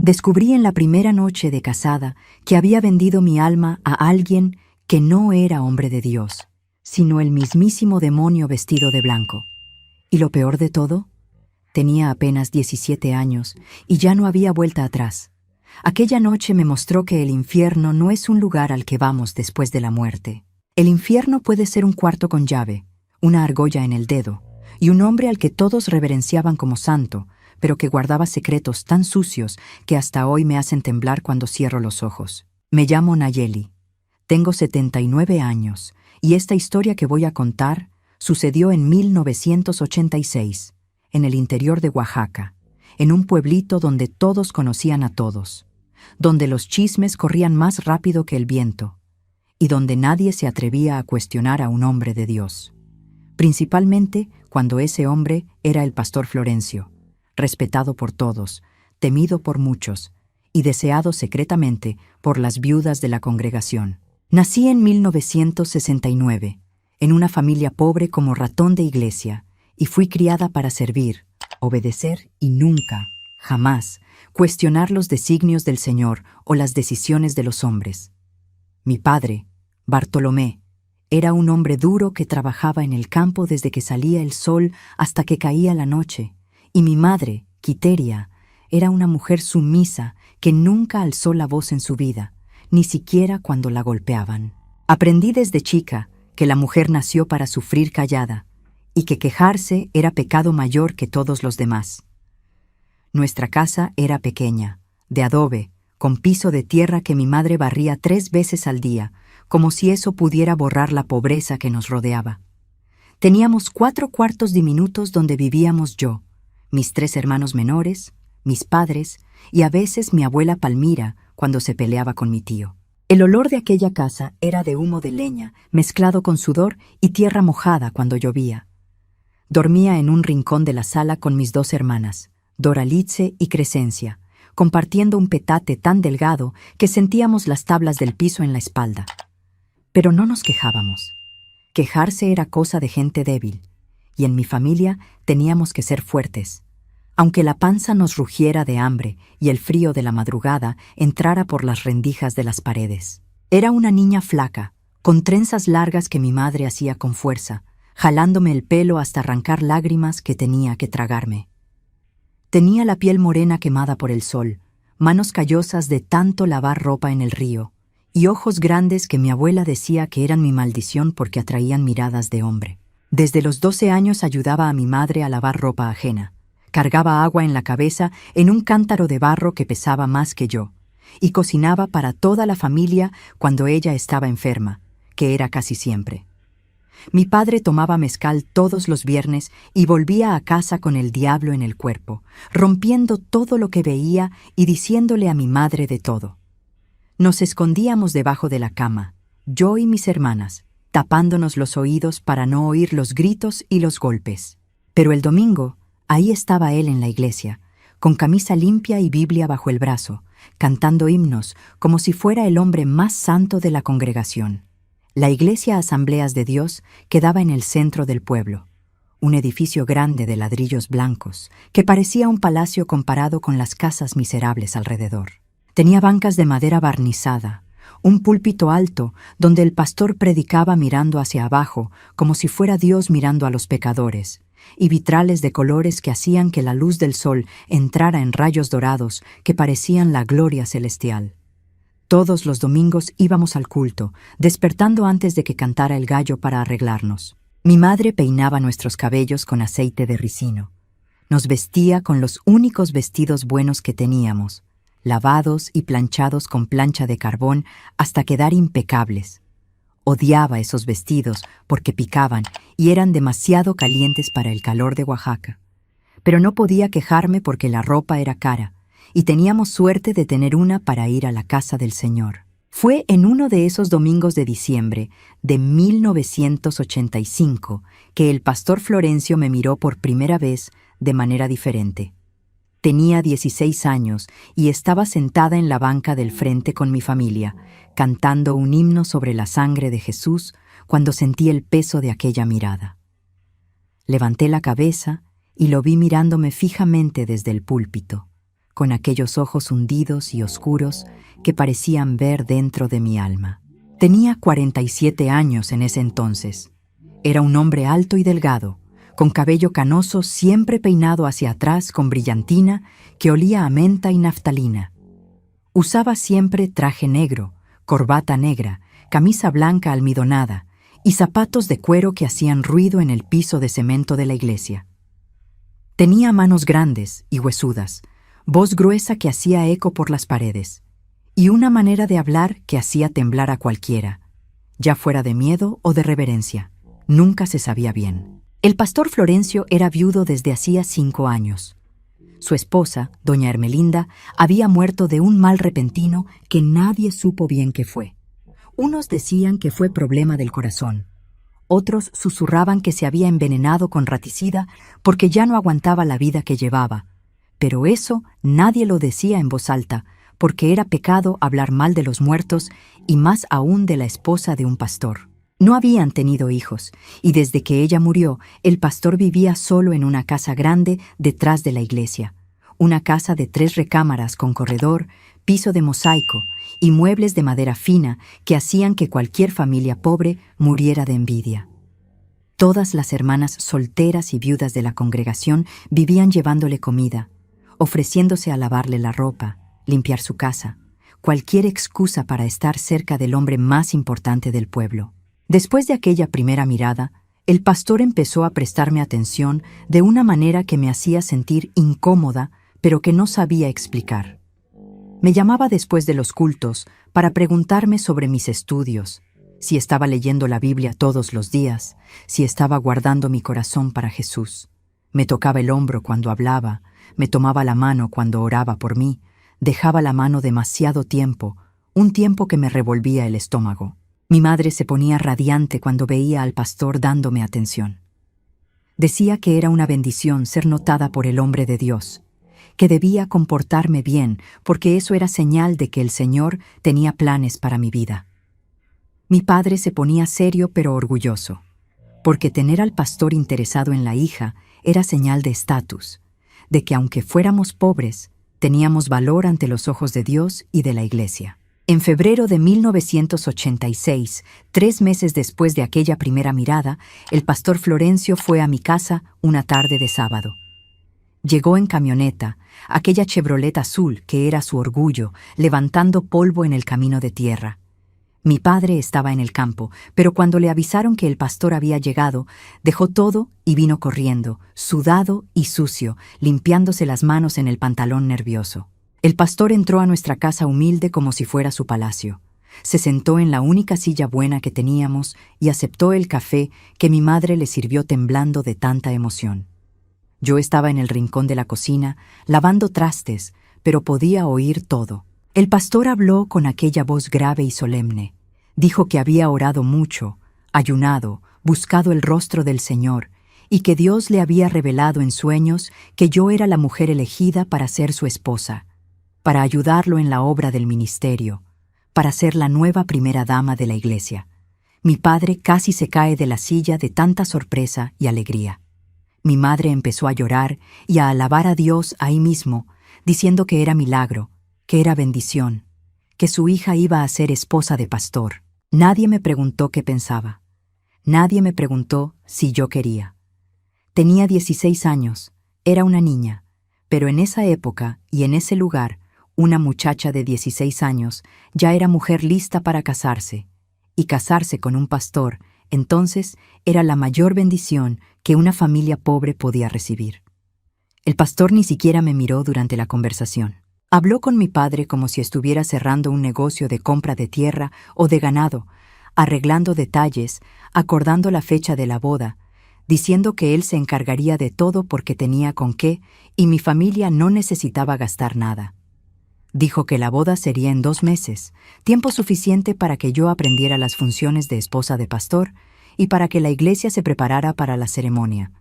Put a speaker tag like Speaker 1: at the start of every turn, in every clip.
Speaker 1: Descubrí en la primera noche de casada que había vendido mi alma a alguien que no era hombre de Dios, sino el mismísimo demonio vestido de blanco. Y lo peor de todo, tenía apenas 17 años y ya no había vuelta atrás. Aquella noche me mostró que el infierno no es un lugar al que vamos después de la muerte. El infierno puede ser un cuarto con llave, una argolla en el dedo, y un hombre al que todos reverenciaban como santo, pero que guardaba secretos tan sucios que hasta hoy me hacen temblar cuando cierro los ojos. Me llamo Nayeli, tengo 79 años, y esta historia que voy a contar sucedió en 1986, en el interior de Oaxaca, en un pueblito donde todos conocían a todos, donde los chismes corrían más rápido que el viento, y donde nadie se atrevía a cuestionar a un hombre de Dios. Principalmente cuando ese hombre era el pastor Florencio, respetado por todos, temido por muchos y deseado secretamente por las viudas de la congregación. Nací en 1969, en una familia pobre como ratón de iglesia, y fui criada para servir, obedecer y nunca, jamás, cuestionar los designios del Señor o las decisiones de los hombres. Mi padre, Bartolomé, era un hombre duro que trabajaba en el campo desde que salía el sol hasta que caía la noche, y mi madre, Quiteria, era una mujer sumisa que nunca alzó la voz en su vida, ni siquiera cuando la golpeaban. Aprendí desde chica que la mujer nació para sufrir callada, y que quejarse era pecado mayor que todos los demás. Nuestra casa era pequeña, de adobe, con piso de tierra que mi madre barría 3 veces al día, como si eso pudiera borrar la pobreza que nos rodeaba. Teníamos 4 cuartos diminutos donde vivíamos yo, mis 3 hermanos menores, mis padres y a veces mi abuela Palmira cuando se peleaba con mi tío. El olor de aquella casa era de humo de leña, mezclado con sudor y tierra mojada cuando llovía. Dormía en un rincón de la sala con mis 2 hermanas, Doralice y Crescencia, compartiendo un petate tan delgado que sentíamos las tablas del piso en la espalda. Pero no nos quejábamos. Quejarse era cosa de gente débil, y en mi familia teníamos que ser fuertes, aunque la panza nos rugiera de hambre y el frío de la madrugada entrara por las rendijas de las paredes. Era una niña flaca, con trenzas largas que mi madre hacía con fuerza, jalándome el pelo hasta arrancar lágrimas que tenía que tragarme. Tenía la piel morena quemada por el sol, manos callosas de tanto lavar ropa en el río, y ojos grandes que mi abuela decía que eran mi maldición porque atraían miradas de hombre. Desde los 12 años ayudaba a mi madre a lavar ropa ajena. Cargaba agua en la cabeza en un cántaro de barro que pesaba más que yo, y cocinaba para toda la familia cuando ella estaba enferma, que era casi siempre. Mi padre tomaba mezcal todos los viernes y volvía a casa con el diablo en el cuerpo, rompiendo todo lo que veía y diciéndole a mi madre de todo. Nos escondíamos debajo de la cama, yo y mis hermanas, tapándonos los oídos para no oír los gritos y los golpes. Pero el domingo, ahí estaba él en la iglesia, con camisa limpia y Biblia bajo el brazo, cantando himnos como si fuera el hombre más santo de la congregación. La iglesia Asambleas de Dios quedaba en el centro del pueblo, un edificio grande de ladrillos blancos que parecía un palacio comparado con las casas miserables alrededor. Tenía bancas de madera barnizada, un púlpito alto donde el pastor predicaba mirando hacia abajo como si fuera Dios mirando a los pecadores, y vitrales de colores que hacían que la luz del sol entrara en rayos dorados que parecían la gloria celestial. Todos los domingos íbamos al culto, despertando antes de que cantara el gallo para arreglarnos. Mi madre peinaba nuestros cabellos con aceite de ricino. Nos vestía con los únicos vestidos buenos que teníamos, lavados y planchados con plancha de carbón hasta quedar impecables. Odiaba esos vestidos porque picaban y eran demasiado calientes para el calor de Oaxaca. Pero no podía quejarme porque la ropa era cara, y teníamos suerte de tener una para ir a la casa del Señor. Fue en uno de esos domingos de diciembre de 1985 que el pastor Florencio me miró por primera vez de manera diferente. Tenía 16 años y estaba sentada en la banca del frente con mi familia, cantando un himno sobre la sangre de Jesús cuando sentí el peso de aquella mirada. Levanté la cabeza y lo vi mirándome fijamente desde el púlpito, con aquellos ojos hundidos y oscuros que parecían ver dentro de mi alma. Tenía 47 años en ese entonces. Era un hombre alto y delgado, con cabello canoso siempre peinado hacia atrás con brillantina que olía a menta y naftalina. Usaba siempre traje negro, corbata negra, camisa blanca almidonada y zapatos de cuero que hacían ruido en el piso de cemento de la iglesia. Tenía manos grandes y huesudas, voz gruesa que hacía eco por las paredes, y una manera de hablar que hacía temblar a cualquiera, ya fuera de miedo o de reverencia. Nunca se sabía bien. El pastor Florencio era viudo desde hacía 5 años. Su esposa, doña Ermelinda, había muerto de un mal repentino que nadie supo bien qué fue. Unos decían que fue problema del corazón. Otros susurraban que se había envenenado con raticida porque ya no aguantaba la vida que llevaba. Pero eso nadie lo decía en voz alta, porque era pecado hablar mal de los muertos y más aún de la esposa de un pastor. No habían tenido hijos, y desde que ella murió, el pastor vivía solo en una casa grande detrás de la iglesia. Una casa de 3 recámaras con corredor, piso de mosaico y muebles de madera fina que hacían que cualquier familia pobre muriera de envidia. Todas las hermanas solteras y viudas de la congregación vivían llevándole comida, ofreciéndose a lavarle la ropa, limpiar su casa, cualquier excusa para estar cerca del hombre más importante del pueblo. Después de aquella primera mirada, el pastor empezó a prestarme atención de una manera que me hacía sentir incómoda, pero que no sabía explicar. Me llamaba después de los cultos para preguntarme sobre mis estudios, si estaba leyendo la Biblia todos los días, si estaba guardando mi corazón para Jesús. Me tocaba el hombro cuando hablaba, me tomaba la mano cuando oraba por mí, dejaba la mano demasiado tiempo, un tiempo que me revolvía el estómago. Mi madre se ponía radiante cuando veía al pastor dándome atención. Decía que era una bendición ser notada por el hombre de Dios, que debía comportarme bien porque eso era señal de que el Señor tenía planes para mi vida. Mi padre se ponía serio pero orgulloso, porque tener al pastor interesado en la hija era señal de estatus, de que aunque fuéramos pobres, teníamos valor ante los ojos de Dios y de la iglesia. En febrero de 1986, 3 meses después de aquella primera mirada, el pastor Florencio fue a mi casa una tarde de sábado. Llegó en camioneta, aquella Chevrolet azul que era su orgullo, levantando polvo en el camino de tierra. Mi padre estaba en el campo, pero cuando le avisaron que el pastor había llegado, dejó todo y vino corriendo, sudado y sucio, limpiándose las manos en el pantalón nervioso. El pastor entró a nuestra casa humilde como si fuera su palacio. Se sentó en la única silla buena que teníamos y aceptó el café que mi madre le sirvió temblando de tanta emoción. Yo estaba en el rincón de la cocina, lavando trastes, pero podía oír todo. El pastor habló con aquella voz grave y solemne. Dijo que había orado mucho, ayunado, buscado el rostro del Señor, y que Dios le había revelado en sueños que yo era la mujer elegida para ser su esposa, para ayudarlo en la obra del ministerio, para ser la nueva primera dama de la iglesia. Mi padre casi se cae de la silla de tanta sorpresa y alegría. Mi madre empezó a llorar y a alabar a Dios ahí mismo, diciendo que era milagro, que era bendición, que su hija iba a ser esposa de pastor. Nadie me preguntó qué pensaba. Nadie me preguntó si yo quería. Tenía 16 años, era una niña, pero en esa época y en ese lugar, una muchacha de 16 años ya era mujer lista para casarse, y casarse con un pastor, entonces, era la mayor bendición que una familia pobre podía recibir. El pastor ni siquiera me miró durante la conversación. Habló con mi padre como si estuviera cerrando un negocio de compra de tierra o de ganado, arreglando detalles, acordando la fecha de la boda, diciendo que él se encargaría de todo porque tenía con qué y mi familia no necesitaba gastar nada. Dijo que la boda sería en 2 meses, tiempo suficiente para que yo aprendiera las funciones de esposa de pastor y para que la iglesia se preparara para la ceremonia.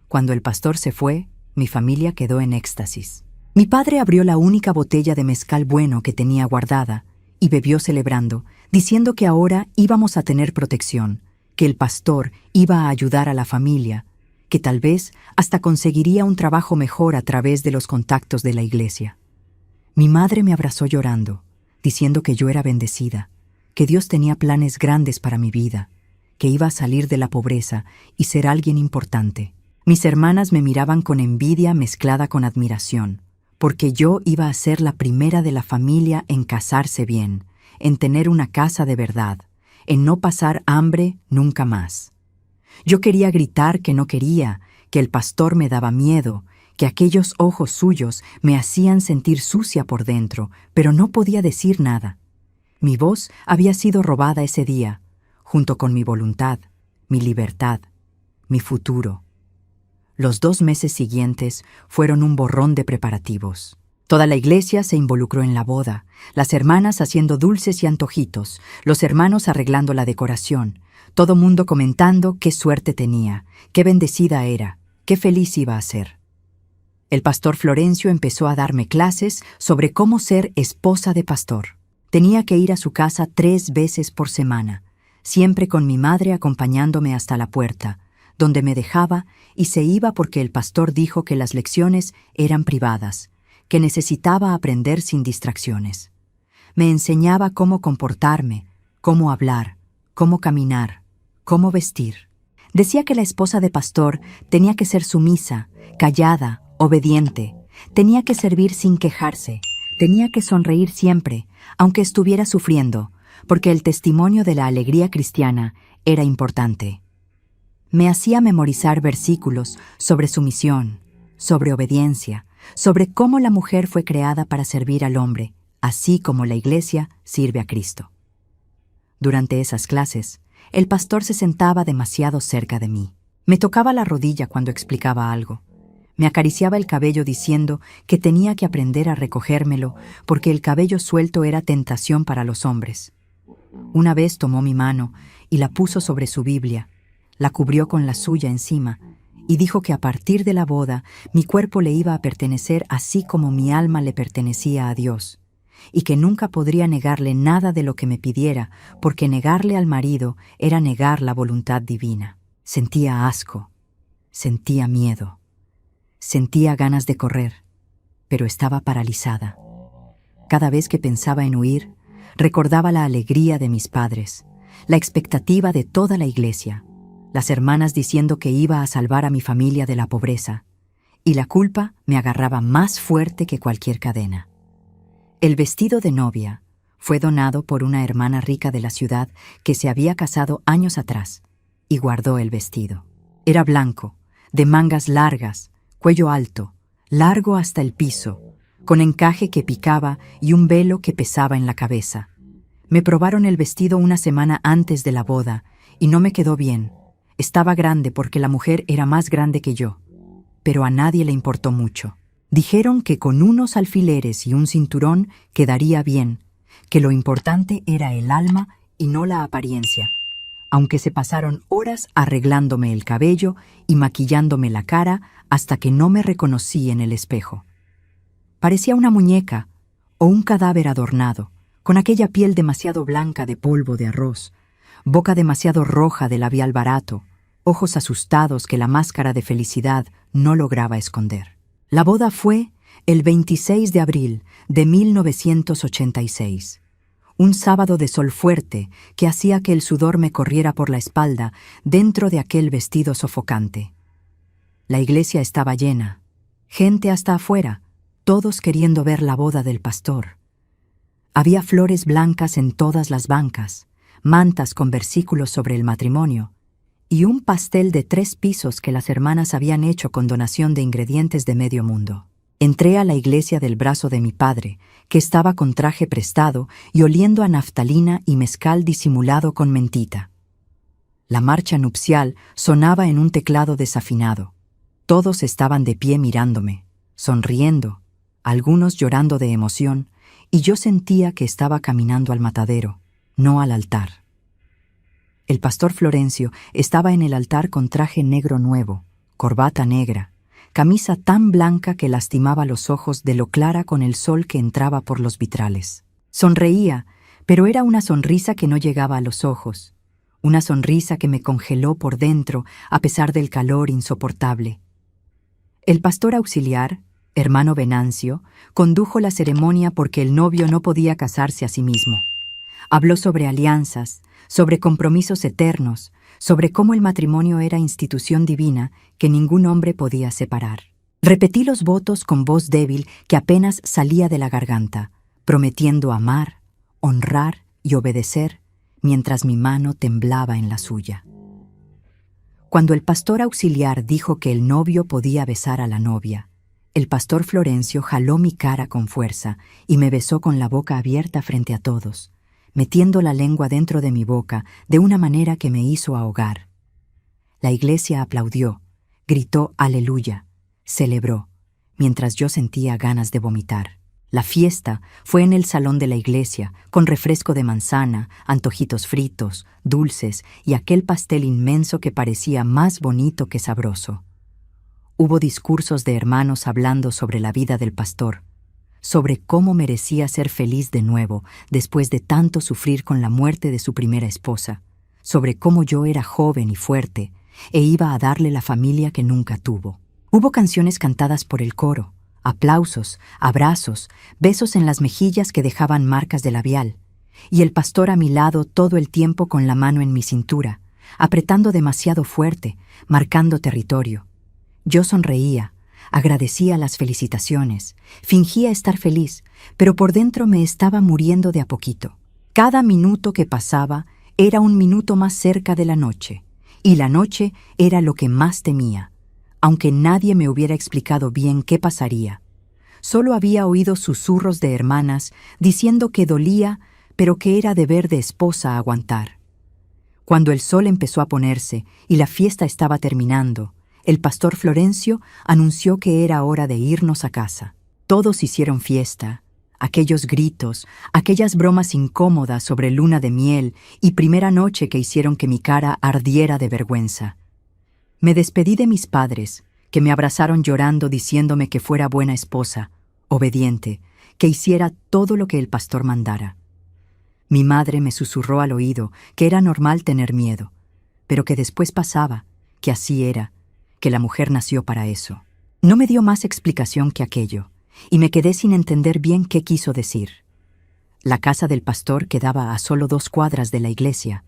Speaker 1: Cuando el pastor se fue, mi familia quedó en éxtasis. Mi padre abrió la única botella de mezcal bueno que tenía guardada y bebió celebrando, diciendo que ahora íbamos a tener protección, que el pastor iba a ayudar a la familia, que tal vez hasta conseguiría un trabajo mejor a través de los contactos de la iglesia. Mi madre me abrazó llorando, diciendo que yo era bendecida, que Dios tenía planes grandes para mi vida, que iba a salir de la pobreza y ser alguien importante. Mis hermanas me miraban con envidia mezclada con admiración, porque yo iba a ser la primera de la familia en casarse bien, en tener una casa de verdad, en no pasar hambre nunca más. Yo quería gritar que no quería, que el pastor me daba miedo, que aquellos ojos suyos me hacían sentir sucia por dentro, pero no podía decir nada. Mi voz había sido robada ese día, junto con mi voluntad, mi libertad, mi futuro. Los 2 meses siguientes fueron un borrón de preparativos. Toda la iglesia se involucró en la boda, las hermanas haciendo dulces y antojitos, los hermanos arreglando la decoración, todo mundo comentando qué suerte tenía, qué bendecida era, qué feliz iba a ser. El pastor Florencio empezó a darme clases sobre cómo ser esposa de pastor. Tenía que ir a su casa 3 veces por semana, siempre con mi madre acompañándome hasta la puerta, donde me dejaba y se iba porque el pastor dijo que las lecciones eran privadas, que necesitaba aprender sin distracciones. Me enseñaba cómo comportarme, cómo hablar, cómo caminar, cómo vestir. Decía que la esposa de pastor tenía que ser sumisa, callada, obediente, tenía que servir sin quejarse, tenía que sonreír siempre, aunque estuviera sufriendo, porque el testimonio de la alegría cristiana era importante. Me hacía memorizar versículos sobre sumisión, sobre obediencia, sobre cómo la mujer fue creada para servir al hombre, así como la iglesia sirve a Cristo. Durante esas clases, el pastor se sentaba demasiado cerca de mí. Me tocaba la rodilla cuando explicaba algo. Me acariciaba el cabello diciendo que tenía que aprender a recogérmelo porque el cabello suelto era tentación para los hombres. Una vez tomó mi mano y la puso sobre su Biblia, la cubrió con la suya encima y dijo que a partir de la boda mi cuerpo le iba a pertenecer así como mi alma le pertenecía a Dios, y que nunca podría negarle nada de lo que me pidiera, porque negarle al marido era negar la voluntad divina. Sentía asco, sentía miedo, sentía ganas de correr, pero estaba paralizada. Cada vez que pensaba en huir, recordaba la alegría de mis padres, la expectativa de toda la iglesia, las hermanas diciendo que iba a salvar a mi familia de la pobreza, y la culpa me agarraba más fuerte que cualquier cadena. El vestido de novia fue donado por una hermana rica de la ciudad que se había casado años atrás, y guardó el vestido. Era blanco, de mangas largas, cuello alto, largo hasta el piso, con encaje que picaba y un velo que pesaba en la cabeza. Me probaron el vestido una semana antes de la boda, y no me quedó bien. Estaba grande porque la mujer era más grande que yo, pero a nadie le importó mucho. Dijeron que con unos alfileres y un cinturón quedaría bien, que lo importante era el alma y no la apariencia, aunque se pasaron horas arreglándome el cabello y maquillándome la cara hasta que no me reconocí en el espejo. Parecía una muñeca o un cadáver adornado, con aquella piel demasiado blanca de polvo de arroz, boca demasiado roja de labial barato, ojos asustados que la máscara de felicidad no lograba esconder. La boda fue el 26 de abril de 1986, un sábado de sol fuerte que hacía que el sudor me corriera por la espalda dentro de aquel vestido sofocante. La iglesia estaba llena, gente hasta afuera, todos queriendo ver la boda del pastor. Había flores blancas en todas las bancas, mantas con versículos sobre el matrimonio, y un pastel de 3 pisos que las hermanas habían hecho con donación de ingredientes de medio mundo. Entré a la iglesia del brazo de mi padre, que estaba con traje prestado y oliendo a naftalina y mezcal disimulado con mentita. La marcha nupcial sonaba en un teclado desafinado. Todos estaban de pie mirándome, sonriendo, algunos llorando de emoción, y yo sentía que estaba caminando al matadero, no al altar. El pastor Florencio estaba en el altar con traje negro nuevo, corbata negra, camisa tan blanca que lastimaba los ojos de lo clara con el sol que entraba por los vitrales. Sonreía, pero era una sonrisa que no llegaba a los ojos, una sonrisa que me congeló por dentro a pesar del calor insoportable. El pastor auxiliar, hermano Venancio, condujo la ceremonia porque el novio no podía casarse a sí mismo. Habló sobre alianzas, sobre compromisos eternos, sobre cómo el matrimonio era institución divina que ningún hombre podía separar. Repetí los votos con voz débil que apenas salía de la garganta, prometiendo amar, honrar y obedecer, mientras mi mano temblaba en la suya. Cuando el pastor auxiliar dijo que el novio podía besar a la novia, el pastor Florencio jaló mi cara con fuerza y me besó con la boca abierta frente a todos, metiendo la lengua dentro de mi boca de una manera que me hizo ahogar. La iglesia aplaudió, gritó aleluya, celebró, mientras yo sentía ganas de vomitar. La fiesta fue en el salón de la iglesia, con refresco de manzana, antojitos fritos, dulces y aquel pastel inmenso que parecía más bonito que sabroso. Hubo discursos de hermanos hablando sobre la vida del pastor, sobre cómo merecía ser feliz de nuevo después de tanto sufrir con la muerte de su primera esposa, sobre cómo yo era joven y fuerte e iba a darle la familia que nunca tuvo. Hubo canciones cantadas por el coro, aplausos, abrazos, besos en las mejillas que dejaban marcas de labial, y el pastor a mi lado todo el tiempo con la mano en mi cintura, apretando demasiado fuerte, marcando territorio. Yo sonreía, agradecía las felicitaciones, fingía estar feliz, pero por dentro me estaba muriendo de a poquito. Cada minuto que pasaba era un minuto más cerca de la noche, y la noche era lo que más temía, aunque nadie me hubiera explicado bien qué pasaría. Solo había oído susurros de hermanas diciendo que dolía, pero que era deber de esposa aguantar. Cuando el sol empezó a ponerse y la fiesta estaba terminando, el pastor Florencio anunció que era hora de irnos a casa. Todos hicieron fiesta. Aquellos gritos, aquellas bromas incómodas sobre luna de miel y primera noche que hicieron que mi cara ardiera de vergüenza. Me despedí de mis padres, que me abrazaron llorando diciéndome que fuera buena esposa, obediente, que hiciera todo lo que el pastor mandara. Mi madre me susurró al oído que era normal tener miedo, pero que después pasaba, que así era, que la mujer nació para eso. No me dio más explicación que aquello, y me quedé sin entender bien qué quiso decir. La casa del pastor quedaba a solo 2 cuadras de la iglesia,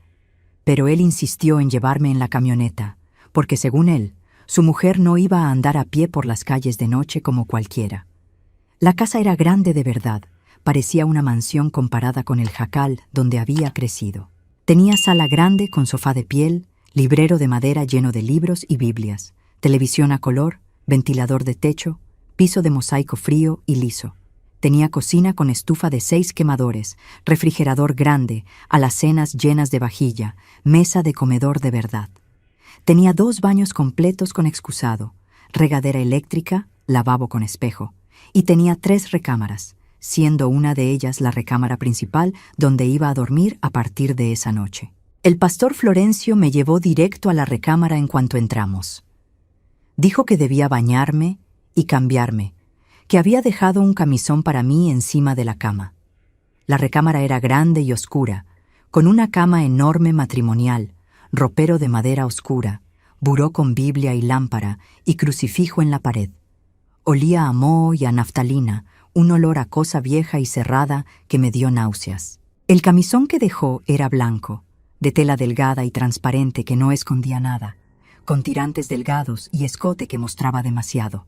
Speaker 1: pero él insistió en llevarme en la camioneta, porque según él, su mujer no iba a andar a pie por las calles de noche como cualquiera. La casa era grande de verdad, parecía una mansión comparada con el jacal donde había crecido. Tenía sala grande con sofá de piel, librero de madera lleno de libros y Biblias, televisión a color, ventilador de techo, piso de mosaico frío y liso. Tenía cocina con estufa de 6 quemadores, refrigerador grande, alacenas llenas de vajilla, mesa de comedor de verdad. Tenía 2 baños completos con excusado, regadera eléctrica, lavabo con espejo, y tenía 3 recámaras, siendo una de ellas la recámara principal donde iba a dormir a partir de esa noche. El pastor Florencio me llevó directo a la recámara en cuanto entramos. Dijo que debía bañarme y cambiarme, que había dejado un camisón para mí encima de la cama. La recámara era grande y oscura, con una cama enorme matrimonial, ropero de madera oscura, buró con Biblia y lámpara y crucifijo en la pared. Olía a moho y a naftalina, un olor a cosa vieja y cerrada que me dio náuseas. El camisón que dejó era blanco, de tela delgada y transparente que no escondía nada, con tirantes delgados y escote que mostraba demasiado.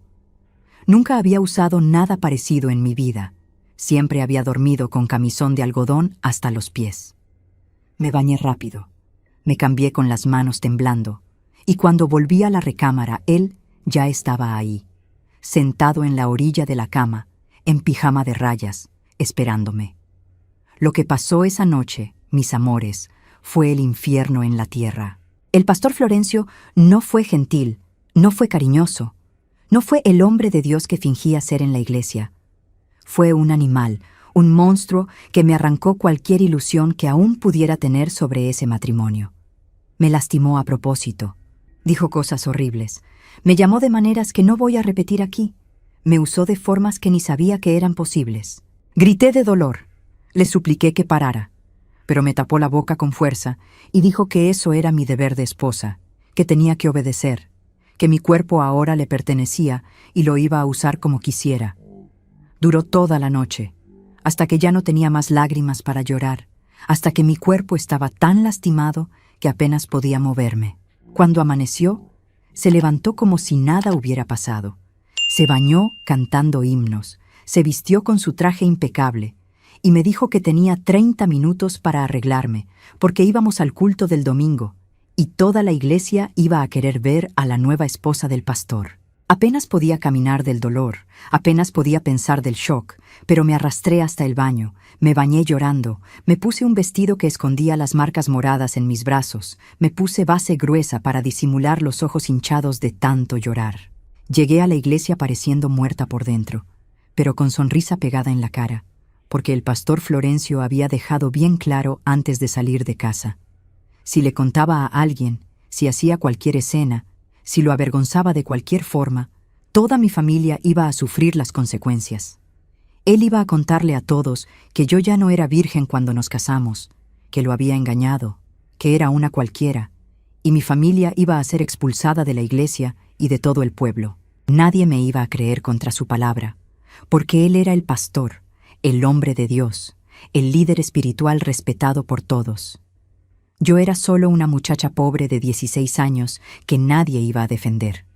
Speaker 1: Nunca había usado nada parecido en mi vida. Siempre había dormido con camisón de algodón hasta los pies. Me bañé rápido. Me cambié con las manos temblando, y cuando volví a la recámara, él ya estaba ahí, sentado en la orilla de la cama, en pijama de rayas, esperándome. Lo que pasó esa noche, mis amores, fue el infierno en la tierra. El pastor Florencio no fue gentil, no fue cariñoso, no fue el hombre de Dios que fingía ser en la iglesia. Fue un animal, un monstruo que me arrancó cualquier ilusión que aún pudiera tener sobre ese matrimonio. Me lastimó a propósito. Dijo cosas horribles. Me llamó de maneras que no voy a repetir aquí. Me usó de formas que ni sabía que eran posibles. Grité de dolor. Le supliqué que parara, pero me tapó la boca con fuerza y dijo que eso era mi deber de esposa, que tenía que obedecer, que mi cuerpo ahora le pertenecía y lo iba a usar como quisiera. Duró toda la noche, hasta que ya no tenía más lágrimas para llorar, hasta que mi cuerpo estaba tan lastimado que apenas podía moverme. Cuando amaneció, se levantó como si nada hubiera pasado. Se bañó cantando himnos, se vistió con su traje impecable y me dijo que tenía 30 minutos para arreglarme, porque íbamos al culto del domingo y toda la iglesia iba a querer ver a la nueva esposa del pastor. Apenas podía caminar del dolor, apenas podía pensar del shock, pero me arrastré hasta el baño, me bañé llorando, me puse un vestido que escondía las marcas moradas en mis brazos, me puse base gruesa para disimular los ojos hinchados de tanto llorar. Llegué a la iglesia pareciendo muerta por dentro, pero con sonrisa pegada en la cara, porque el pastor Florencio había dejado bien claro antes de salir de casa. Si le contaba a alguien, si hacía cualquier escena, si lo avergonzaba de cualquier forma, toda mi familia iba a sufrir las consecuencias. Él iba a contarle a todos que yo ya no era virgen cuando nos casamos, que lo había engañado, que era una cualquiera, y mi familia iba a ser expulsada de la iglesia y de todo el pueblo. Nadie me iba a creer contra su palabra, porque él era el pastor, el hombre de Dios, el líder espiritual respetado por todos. Yo era solo una muchacha pobre de 16 años que nadie iba a defender.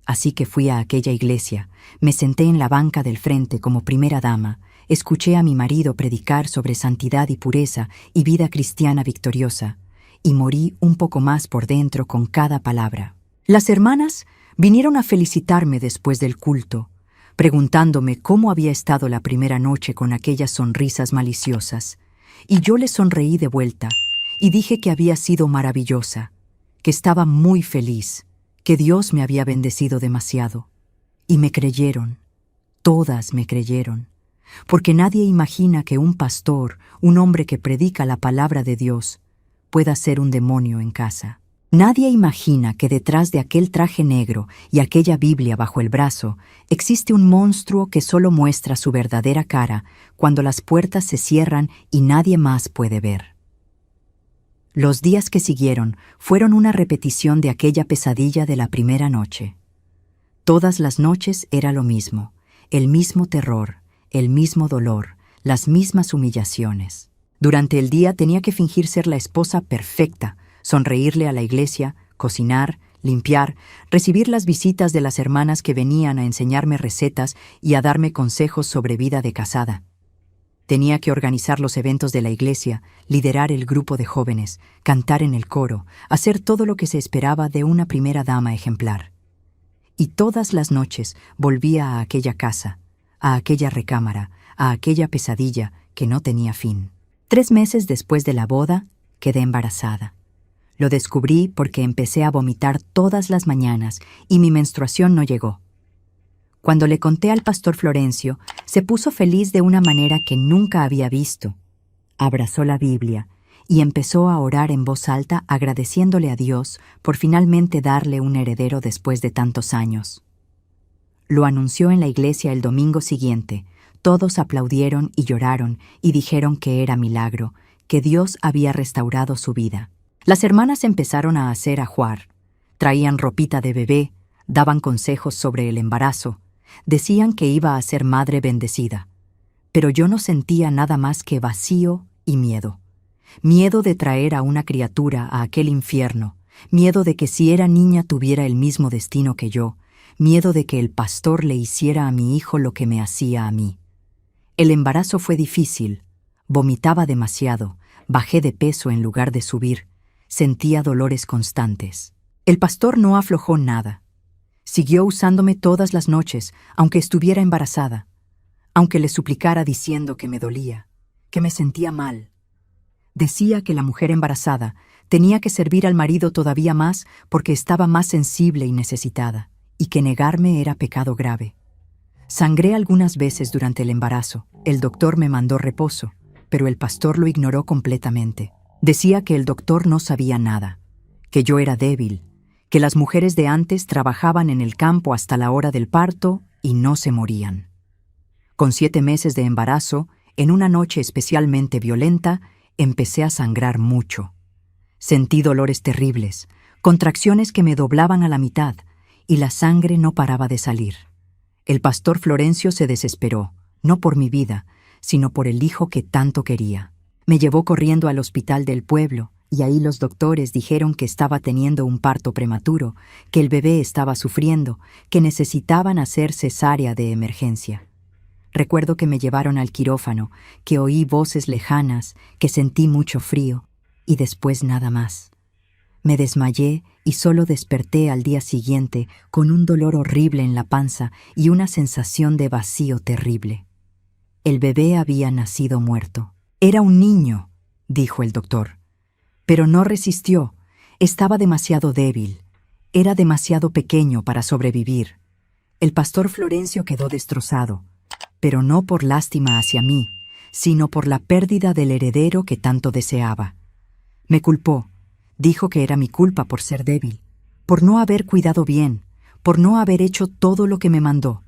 Speaker 1: Así que fui a aquella iglesia, me senté en la banca del frente como primera dama, escuché a mi marido predicar sobre santidad y pureza y vida cristiana victoriosa, y morí un poco más por dentro con cada palabra. Las hermanas vinieron a felicitarme después del culto, preguntándome cómo había estado la primera noche con aquellas sonrisas maliciosas, y yo les sonreí de vuelta, y dije que había sido maravillosa, que estaba muy feliz, que Dios me había bendecido demasiado. Y me creyeron, todas me creyeron, porque nadie imagina que un pastor, un hombre que predica la palabra de Dios, pueda ser un demonio en casa. Nadie imagina que detrás de aquel traje negro y aquella Biblia bajo el brazo existe un monstruo que solo muestra su verdadera cara cuando las puertas se cierran y nadie más puede ver. Los días que siguieron fueron una repetición de aquella pesadilla de la primera noche. Todas las noches era lo mismo, el mismo terror, el mismo dolor, las mismas humillaciones. Durante el día tenía que fingir ser la esposa perfecta, sonreírle a la iglesia, cocinar, limpiar, recibir las visitas de las hermanas que venían a enseñarme recetas y a darme consejos sobre vida de casada. Tenía que organizar los eventos de la iglesia, liderar el grupo de jóvenes, cantar en el coro, hacer todo lo que se esperaba de una primera dama ejemplar. Y todas las noches volvía a aquella casa, a aquella recámara, a aquella pesadilla que no tenía fin. 3 meses después de la boda, quedé embarazada. Lo descubrí porque empecé a vomitar todas las mañanas y mi menstruación no llegó. Cuando le conté al pastor Florencio, se puso feliz de una manera que nunca había visto. Abrazó la Biblia y empezó a orar en voz alta agradeciéndole a Dios por finalmente darle un heredero después de tantos años. Lo anunció en la iglesia el domingo siguiente. Todos aplaudieron y lloraron y dijeron que era milagro, que Dios había restaurado su vida. Las hermanas empezaron a hacer ajuar. Traían ropita de bebé, daban consejos sobre el embarazo. Decían que iba a ser madre bendecida, pero yo no sentía nada más que vacío y miedo. Miedo de traer a una criatura a aquel infierno, miedo de que si era niña tuviera el mismo destino que yo, miedo de que el pastor le hiciera a mi hijo lo que me hacía a mí. El embarazo fue difícil, vomitaba demasiado, bajé de peso en lugar de subir, sentía dolores constantes. El pastor no aflojó nada. Siguió usándome todas las noches, aunque estuviera embarazada, aunque le suplicara diciendo que me dolía, que me sentía mal. Decía que la mujer embarazada tenía que servir al marido todavía más porque estaba más sensible y necesitada, y que negarme era pecado grave. Sangré algunas veces durante el embarazo. El doctor me mandó reposo, pero el pastor lo ignoró completamente. Decía que el doctor no sabía nada, que yo era débil, que las mujeres de antes trabajaban en el campo hasta la hora del parto y no se morían. Con 7 meses de embarazo, en una noche especialmente violenta, empecé a sangrar mucho. Sentí dolores terribles, contracciones que me doblaban a la mitad, y la sangre no paraba de salir. El pastor Florencio se desesperó, no por mi vida, sino por el hijo que tanto quería. Me llevó corriendo al hospital del pueblo, y ahí los doctores dijeron que estaba teniendo un parto prematuro, que el bebé estaba sufriendo, que necesitaban hacer cesárea de emergencia. Recuerdo que me llevaron al quirófano, que oí voces lejanas, que sentí mucho frío, y después nada más. Me desmayé y solo desperté al día siguiente con un dolor horrible en la panza y una sensación de vacío terrible. El bebé había nacido muerto. Era un niño, dijo el doctor. Pero no resistió. Estaba demasiado débil. Era demasiado pequeño para sobrevivir. El pastor Florencio quedó destrozado, pero no por lástima hacia mí, sino por la pérdida del heredero que tanto deseaba. Me culpó. Dijo que era mi culpa por ser débil, por no haber cuidado bien, por no haber hecho todo lo que me mandó.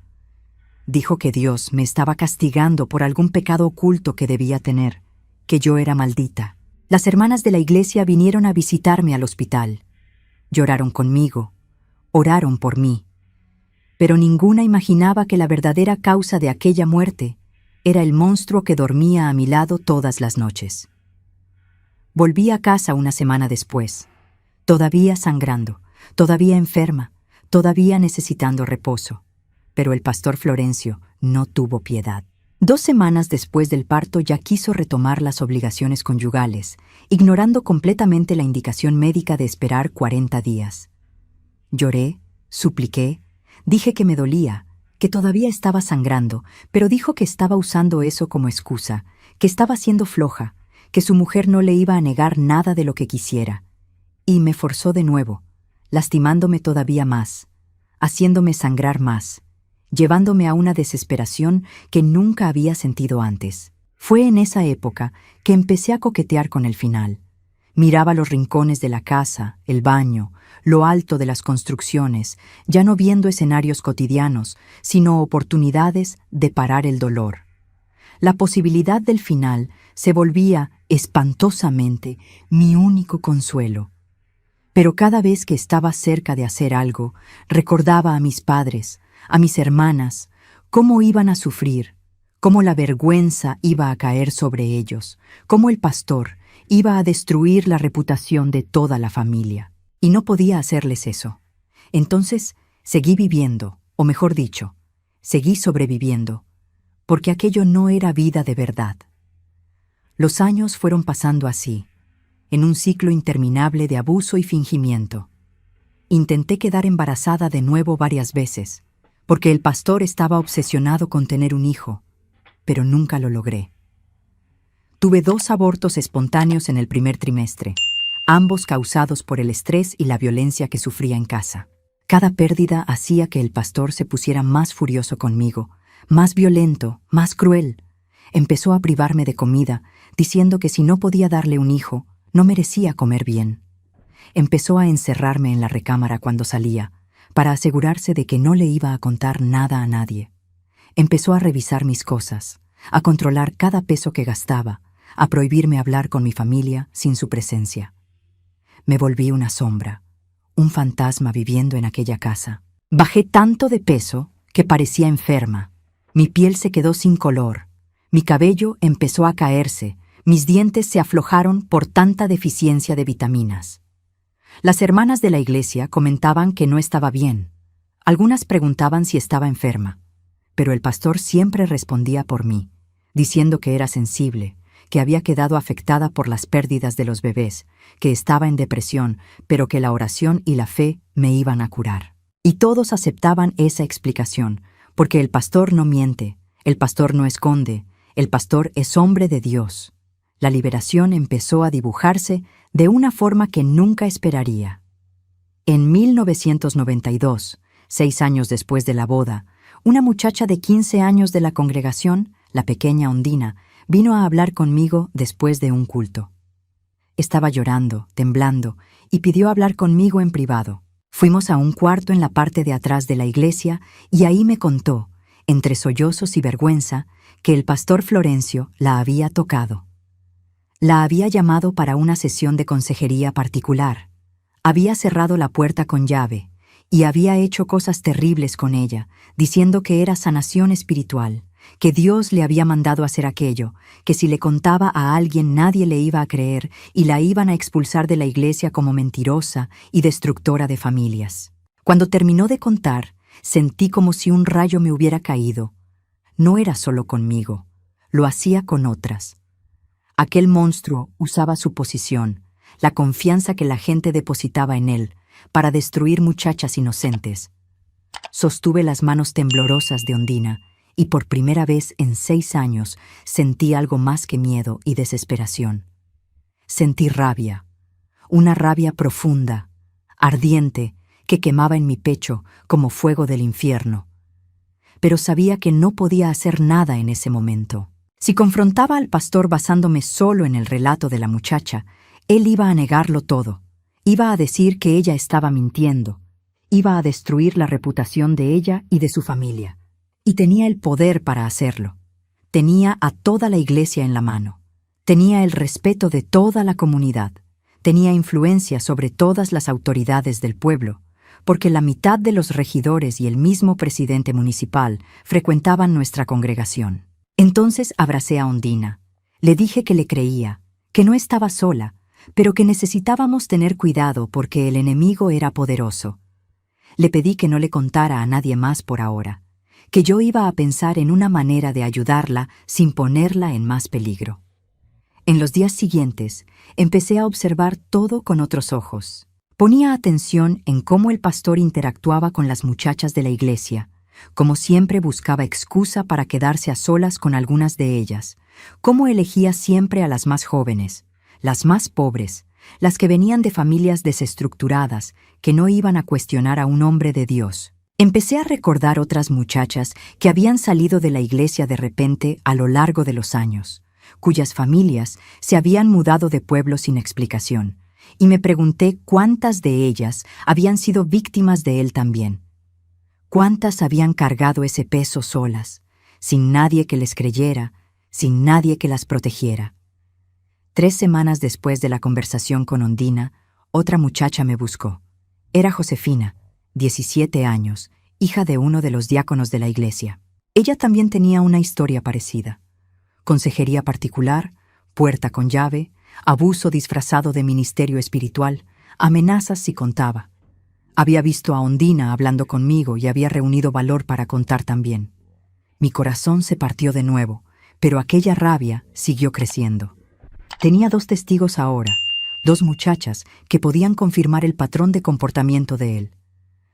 Speaker 1: Dijo que Dios me estaba castigando por algún pecado oculto que debía tener, que yo era maldita. Las hermanas de la iglesia vinieron a visitarme al hospital. Lloraron conmigo, oraron por mí. Pero ninguna imaginaba que la verdadera causa de aquella muerte era el monstruo que dormía a mi lado todas las noches. Volví a casa una semana después, todavía sangrando, todavía enferma, todavía necesitando reposo. Pero el pastor Florencio no tuvo piedad. 2 semanas después del parto ya quiso retomar las obligaciones conyugales, ignorando completamente la indicación médica de esperar 40 días. Lloré, supliqué, dije que me dolía, que todavía estaba sangrando, pero dijo que estaba usando eso como excusa, que estaba siendo floja, que su mujer no le iba a negar nada de lo que quisiera. Y me forzó de nuevo, lastimándome todavía más, haciéndome sangrar más, llevándome a una desesperación que nunca había sentido antes. Fue en esa época que empecé a coquetear con el final. Miraba los rincones de la casa, el baño, lo alto de las construcciones, ya no viendo escenarios cotidianos, sino oportunidades de parar el dolor. La posibilidad del final se volvía, espantosamente, mi único consuelo. Pero cada vez que estaba cerca de hacer algo, recordaba a mis padres, a mis hermanas, cómo iban a sufrir, cómo la vergüenza iba a caer sobre ellos, cómo el pastor iba a destruir la reputación de toda la familia. Y no podía hacerles eso. Entonces seguí viviendo, o mejor dicho, seguí sobreviviendo, porque aquello no era vida de verdad. Los años fueron pasando así, en un ciclo interminable de abuso y fingimiento. Intenté quedar embarazada de nuevo varias veces, porque el pastor estaba obsesionado con tener un hijo, pero nunca lo logré. Tuve 2 abortos espontáneos en el primer trimestre, ambos causados por el estrés y la violencia que sufría en casa. Cada pérdida hacía que el pastor se pusiera más furioso conmigo, más violento, más cruel. Empezó a privarme de comida, diciendo que si no podía darle un hijo, no merecía comer bien. Empezó a encerrarme en la recámara cuando salía, para asegurarse de que no le iba a contar nada a nadie. Empezó a revisar mis cosas, a controlar cada peso que gastaba, a prohibirme hablar con mi familia sin su presencia. Me volví una sombra, un fantasma viviendo en aquella casa. Bajé tanto de peso que parecía enferma. Mi piel se quedó sin color, mi cabello empezó a caerse, mis dientes se aflojaron por tanta deficiencia de vitaminas. Las hermanas de la iglesia comentaban que no estaba bien. Algunas preguntaban si estaba enferma, pero el pastor siempre respondía por mí, diciendo que era sensible, que había quedado afectada por las pérdidas de los bebés, que estaba en depresión, pero que la oración y la fe me iban a curar. Y todos aceptaban esa explicación, porque el pastor no miente, el pastor no esconde, el pastor es hombre de Dios. La liberación empezó a dibujarse de una forma que nunca esperaría. En 1992, 6 años después de la boda, una muchacha de 15 años de la congregación, la pequeña Ondina, vino a hablar conmigo después de un culto. Estaba llorando, temblando, y pidió hablar conmigo en privado. Fuimos a un cuarto en la parte de atrás de la iglesia y ahí me contó, entre sollozos y vergüenza, que el pastor Florencio la había tocado. La había llamado para una sesión de consejería particular. Había cerrado la puerta con llave y había hecho cosas terribles con ella, diciendo que era sanación espiritual, que Dios le había mandado hacer aquello, que si le contaba a alguien nadie le iba a creer y la iban a expulsar de la iglesia como mentirosa y destructora de familias. Cuando terminó de contar, sentí como si un rayo me hubiera caído. No era solo conmigo, lo hacía con otras. Aquel monstruo usaba su posición, la confianza que la gente depositaba en él, para destruir muchachas inocentes. Sostuve las manos temblorosas de Ondina y por primera vez en 6 años sentí algo más que miedo y desesperación. Sentí rabia, una rabia profunda, ardiente, que quemaba en mi pecho como fuego del infierno. Pero sabía que no podía hacer nada en ese momento. Si confrontaba al pastor basándome solo en el relato de la muchacha, él iba a negarlo todo. Iba a decir que ella estaba mintiendo. Iba a destruir la reputación de ella y de su familia. Y tenía el poder para hacerlo. Tenía a toda la iglesia en la mano. Tenía el respeto de toda la comunidad. Tenía influencia sobre todas las autoridades del pueblo, porque la mitad de los regidores y el mismo presidente municipal frecuentaban nuestra congregación. Entonces abracé a Ondina. Le dije que le creía, que no estaba sola, pero que necesitábamos tener cuidado porque el enemigo era poderoso. Le pedí que no le contara a nadie más por ahora, que yo iba a pensar en una manera de ayudarla sin ponerla en más peligro. En los días siguientes, empecé a observar todo con otros ojos. Ponía atención en cómo el pastor interactuaba con las muchachas de la iglesia, cómo siempre buscaba excusa para quedarse a solas con algunas de ellas, cómo elegía siempre a las más jóvenes, las más pobres, las que venían de familias desestructuradas, que no iban a cuestionar a un hombre de Dios. Empecé a recordar otras muchachas que habían salido de la iglesia de repente a lo largo de los años, cuyas familias se habían mudado de pueblo sin explicación, y me pregunté cuántas de ellas habían sido víctimas de él también. ¿Cuántas habían cargado ese peso solas, sin nadie que les creyera, sin nadie que las protegiera? 3 semanas después de la conversación con Ondina, otra muchacha me buscó. Era Josefina, 17 años, hija de uno de los diáconos de la iglesia. Ella también tenía una historia parecida. Consejería particular, puerta con llave, abuso disfrazado de ministerio espiritual, amenazas si contaba. Había visto a Ondina hablando conmigo y había reunido valor para contar también. Mi corazón se partió de nuevo, pero aquella rabia siguió creciendo. Tenía 2 testigos ahora, 2 muchachas que podían confirmar el patrón de comportamiento de él.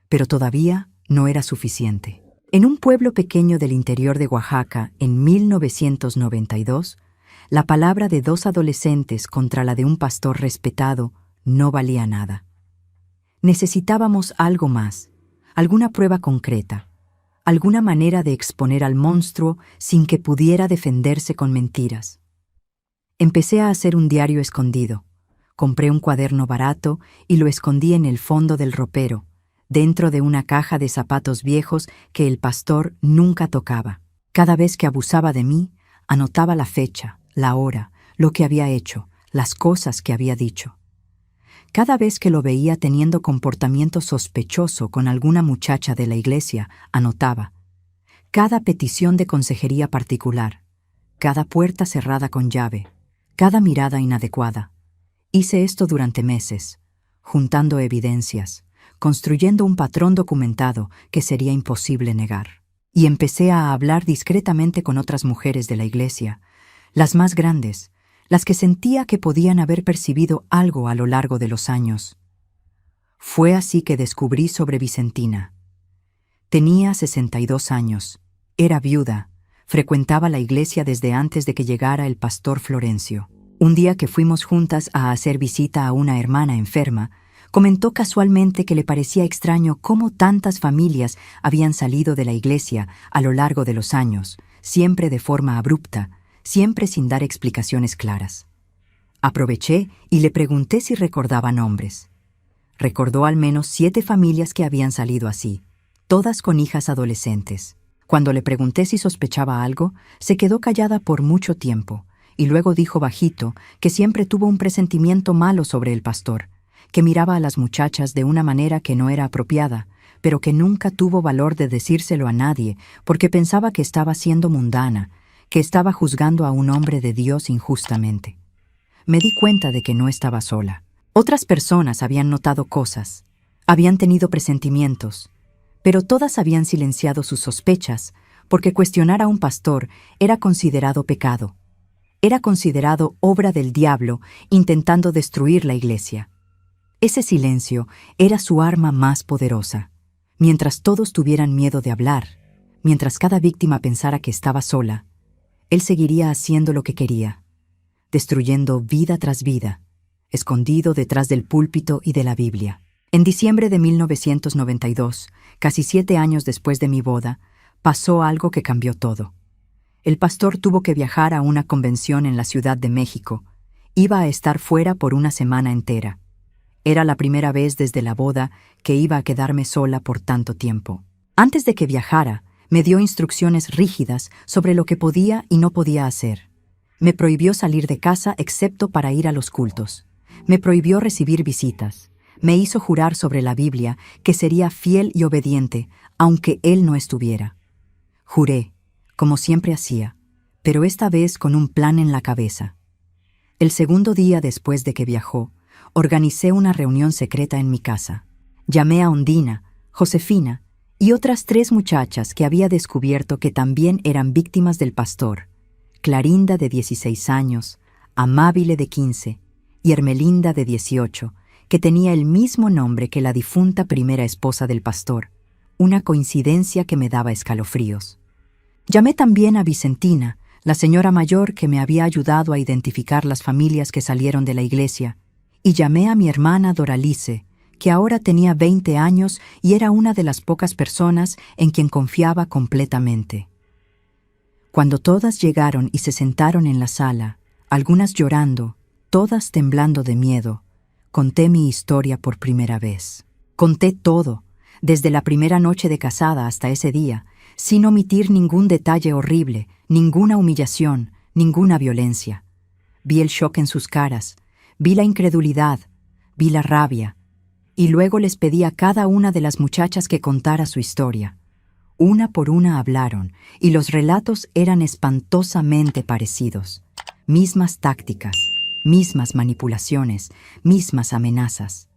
Speaker 1: Pero todavía no era suficiente. En un pueblo pequeño del interior de Oaxaca, en 1992, la palabra de 2 adolescentes contra la de un pastor respetado no valía nada. Necesitábamos algo más, alguna prueba concreta, alguna manera de exponer al monstruo sin que pudiera defenderse con mentiras. Empecé a hacer un diario escondido. Compré un cuaderno barato y lo escondí en el fondo del ropero, dentro de una caja de zapatos viejos que el pastor nunca tocaba. Cada vez que abusaba de mí, anotaba la fecha, la hora, lo que había hecho, las cosas que había dicho. Cada vez que lo veía teniendo comportamiento sospechoso con alguna muchacha de la iglesia, anotaba. Cada petición de consejería particular, cada puerta cerrada con llave, cada mirada inadecuada. Hice esto durante meses, juntando evidencias, construyendo un patrón documentado que sería imposible negar. Y empecé a hablar discretamente con otras mujeres de la iglesia, las más grandes, las que sentía que podían haber percibido algo a lo largo de los años. Fue así que descubrí sobre Vicentina. Tenía 62 años, era viuda, frecuentaba la iglesia desde antes de que llegara el pastor Florencio. Un día que fuimos juntas a hacer visita a una hermana enferma, comentó casualmente que le parecía extraño cómo tantas familias habían salido de la iglesia a lo largo de los años, siempre de forma abrupta, siempre sin dar explicaciones claras. Aproveché y le pregunté si recordaba nombres. Recordó al menos 7 familias que habían salido así, todas con hijas adolescentes. Cuando le pregunté si sospechaba algo, se quedó callada por mucho tiempo, y luego dijo bajito que siempre tuvo un presentimiento malo sobre el pastor, que miraba a las muchachas de una manera que no era apropiada, pero que nunca tuvo valor de decírselo a nadie porque pensaba que estaba siendo mundana, que estaba juzgando a un hombre de Dios injustamente. Me di cuenta de que no estaba sola. Otras personas habían notado cosas, habían tenido presentimientos, pero todas habían silenciado sus sospechas porque cuestionar a un pastor era considerado pecado. Era considerado obra del diablo intentando destruir la iglesia. Ese silencio era su arma más poderosa. Mientras todos tuvieran miedo de hablar, mientras cada víctima pensara que estaba sola, él seguiría haciendo lo que quería, destruyendo vida tras vida, escondido detrás del púlpito y de la Biblia. En diciembre de 1992, casi 7 años después de mi boda, pasó algo que cambió todo. El pastor tuvo que viajar a una convención en la Ciudad de México. Iba a estar fuera por una semana entera. Era la primera vez desde la boda que iba a quedarme sola por tanto tiempo. Antes de que viajara, me dio instrucciones rígidas sobre lo que podía y no podía hacer. Me prohibió salir de casa excepto para ir a los cultos. Me prohibió recibir visitas. Me hizo jurar sobre la Biblia que sería fiel y obediente, aunque él no estuviera. Juré, como siempre hacía, pero esta vez con un plan en la cabeza. El segundo día después de que viajó, organicé una reunión secreta en mi casa. Llamé a Ondina, Josefina y otras 3 muchachas que había descubierto que también eran víctimas del pastor: Clarinda, de 16 años, Amábile, de 15, y Hermelinda, de 18, que tenía el mismo nombre que la difunta primera esposa del pastor, una coincidencia que me daba escalofríos. Llamé también a Vicentina, la señora mayor que me había ayudado a identificar las familias que salieron de la iglesia, y llamé a mi hermana Doralice, que ahora tenía 20 años y era una de las pocas personas en quien confiaba completamente. Cuando todas llegaron y se sentaron en la sala, algunas llorando, todas temblando de miedo, conté mi historia por primera vez. Conté todo, desde la primera noche de casada hasta ese día, sin omitir ningún detalle horrible, ninguna humillación, ninguna violencia. Vi el shock en sus caras, vi la incredulidad, vi la rabia, y luego les pedí a cada una de las muchachas que contara su historia. Una por una hablaron, y los relatos eran espantosamente parecidos. Mismas tácticas, mismas manipulaciones, mismas amenazas.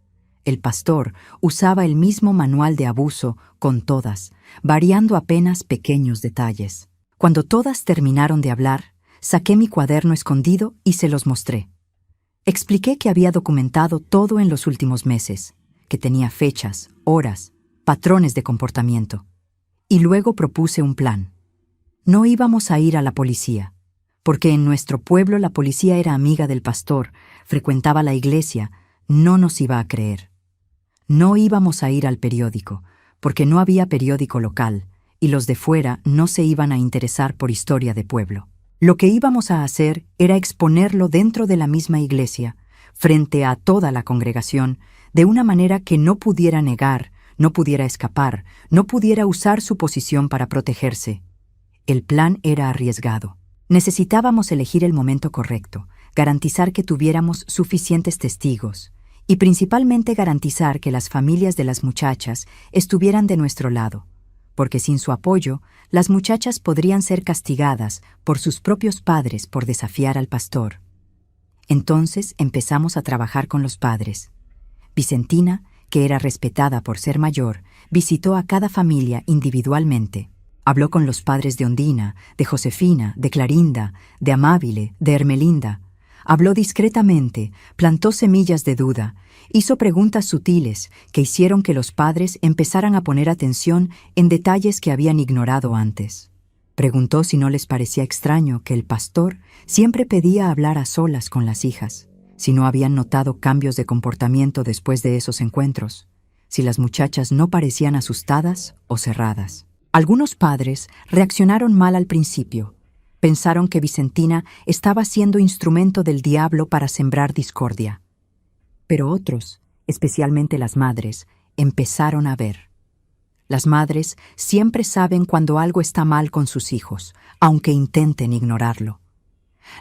Speaker 1: El pastor usaba el mismo manual de abuso con todas, variando apenas pequeños detalles. Cuando todas terminaron de hablar, saqué mi cuaderno escondido y se los mostré. Expliqué que había documentado todo en los últimos meses, que tenía fechas, horas, patrones de comportamiento. Y luego propuse un plan. No íbamos a ir a la policía, porque en nuestro pueblo la policía era amiga del pastor, frecuentaba la iglesia, no nos iba a creer. No íbamos a ir al periódico, porque no había periódico local, y los de fuera no se iban a interesar por historia de pueblo. Lo que íbamos a hacer era exponerlo dentro de la misma iglesia, frente a toda la congregación, de una manera que no pudiera negar, no pudiera escapar, no pudiera usar su posición para protegerse. El plan era arriesgado. Necesitábamos elegir el momento correcto, garantizar que tuviéramos suficientes testigos, y principalmente garantizar que las familias de las muchachas estuvieran de nuestro lado, porque sin su apoyo, las muchachas podrían ser castigadas por sus propios padres por desafiar al pastor. Entonces empezamos a trabajar con los padres. Vicentina, que era respetada por ser mayor, visitó a cada familia individualmente. Habló con los padres de Ondina, de Josefina, de Clarinda, de Amábile, de Hermelinda. Habló discretamente, plantó semillas de duda, hizo preguntas sutiles que hicieron que los padres empezaran a poner atención en detalles que habían ignorado antes. Preguntó si no les parecía extraño que el pastor siempre pedía hablar a solas con las hijas, si no habían notado cambios de comportamiento después de esos encuentros, si las muchachas no parecían asustadas o cerradas. Algunos padres reaccionaron mal al principio. Pensaron que Vicentina estaba siendo instrumento del diablo para sembrar discordia. Pero otros, especialmente las madres, empezaron a ver. Las madres siempre saben cuando algo está mal con sus hijos, aunque intenten ignorarlo.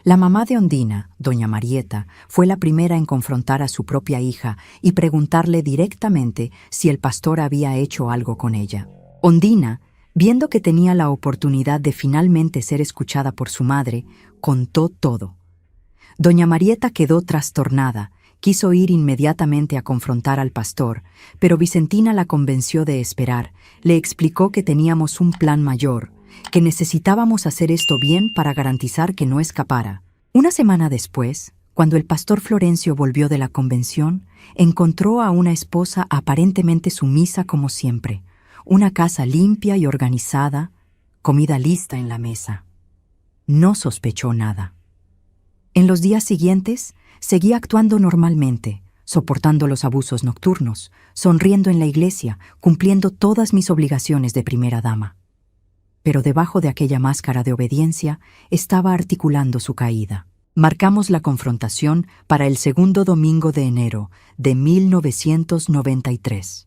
Speaker 1: La mamá de Ondina, doña Marieta, fue la primera en confrontar a su propia hija y preguntarle directamente si el pastor había hecho algo con ella. Ondina, viendo que tenía la oportunidad de finalmente ser escuchada por su madre, contó todo. Doña Marieta quedó trastornada, quiso ir inmediatamente a confrontar al pastor, pero Vicentina la convenció de esperar, le explicó que teníamos un plan mayor, que necesitábamos hacer esto bien para garantizar que no escapara. Una semana después, cuando el pastor Florencio volvió de la convención, encontró a una esposa aparentemente sumisa como siempre, una casa limpia y organizada, comida lista en la mesa. No sospechó nada. En los días siguientes, seguía actuando normalmente, soportando los abusos nocturnos, sonriendo en la iglesia, cumpliendo todas mis obligaciones de primera dama. Pero debajo de aquella máscara de obediencia estaba articulando su caída. Marcamos la confrontación para el segundo domingo de enero de 1993.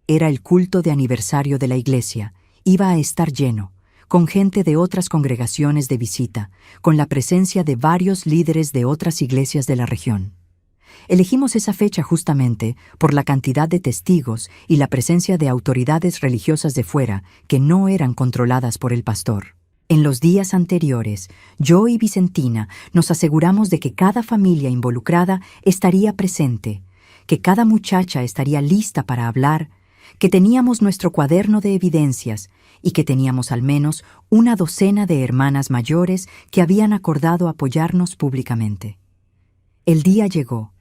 Speaker 1: Era el culto de aniversario de la iglesia, iba a estar lleno, con gente de otras congregaciones de visita, con la presencia de varios líderes de otras iglesias de la región. Elegimos esa fecha justamente por la cantidad de testigos y la presencia de autoridades religiosas de fuera que no eran controladas por el pastor. En los días anteriores, yo y Vicentina nos aseguramos de que cada familia involucrada estaría presente, que cada muchacha estaría lista para hablar, que teníamos nuestro cuaderno de evidencias y que teníamos al menos una docena de hermanas mayores que habían acordado apoyarnos públicamente. El día llegó.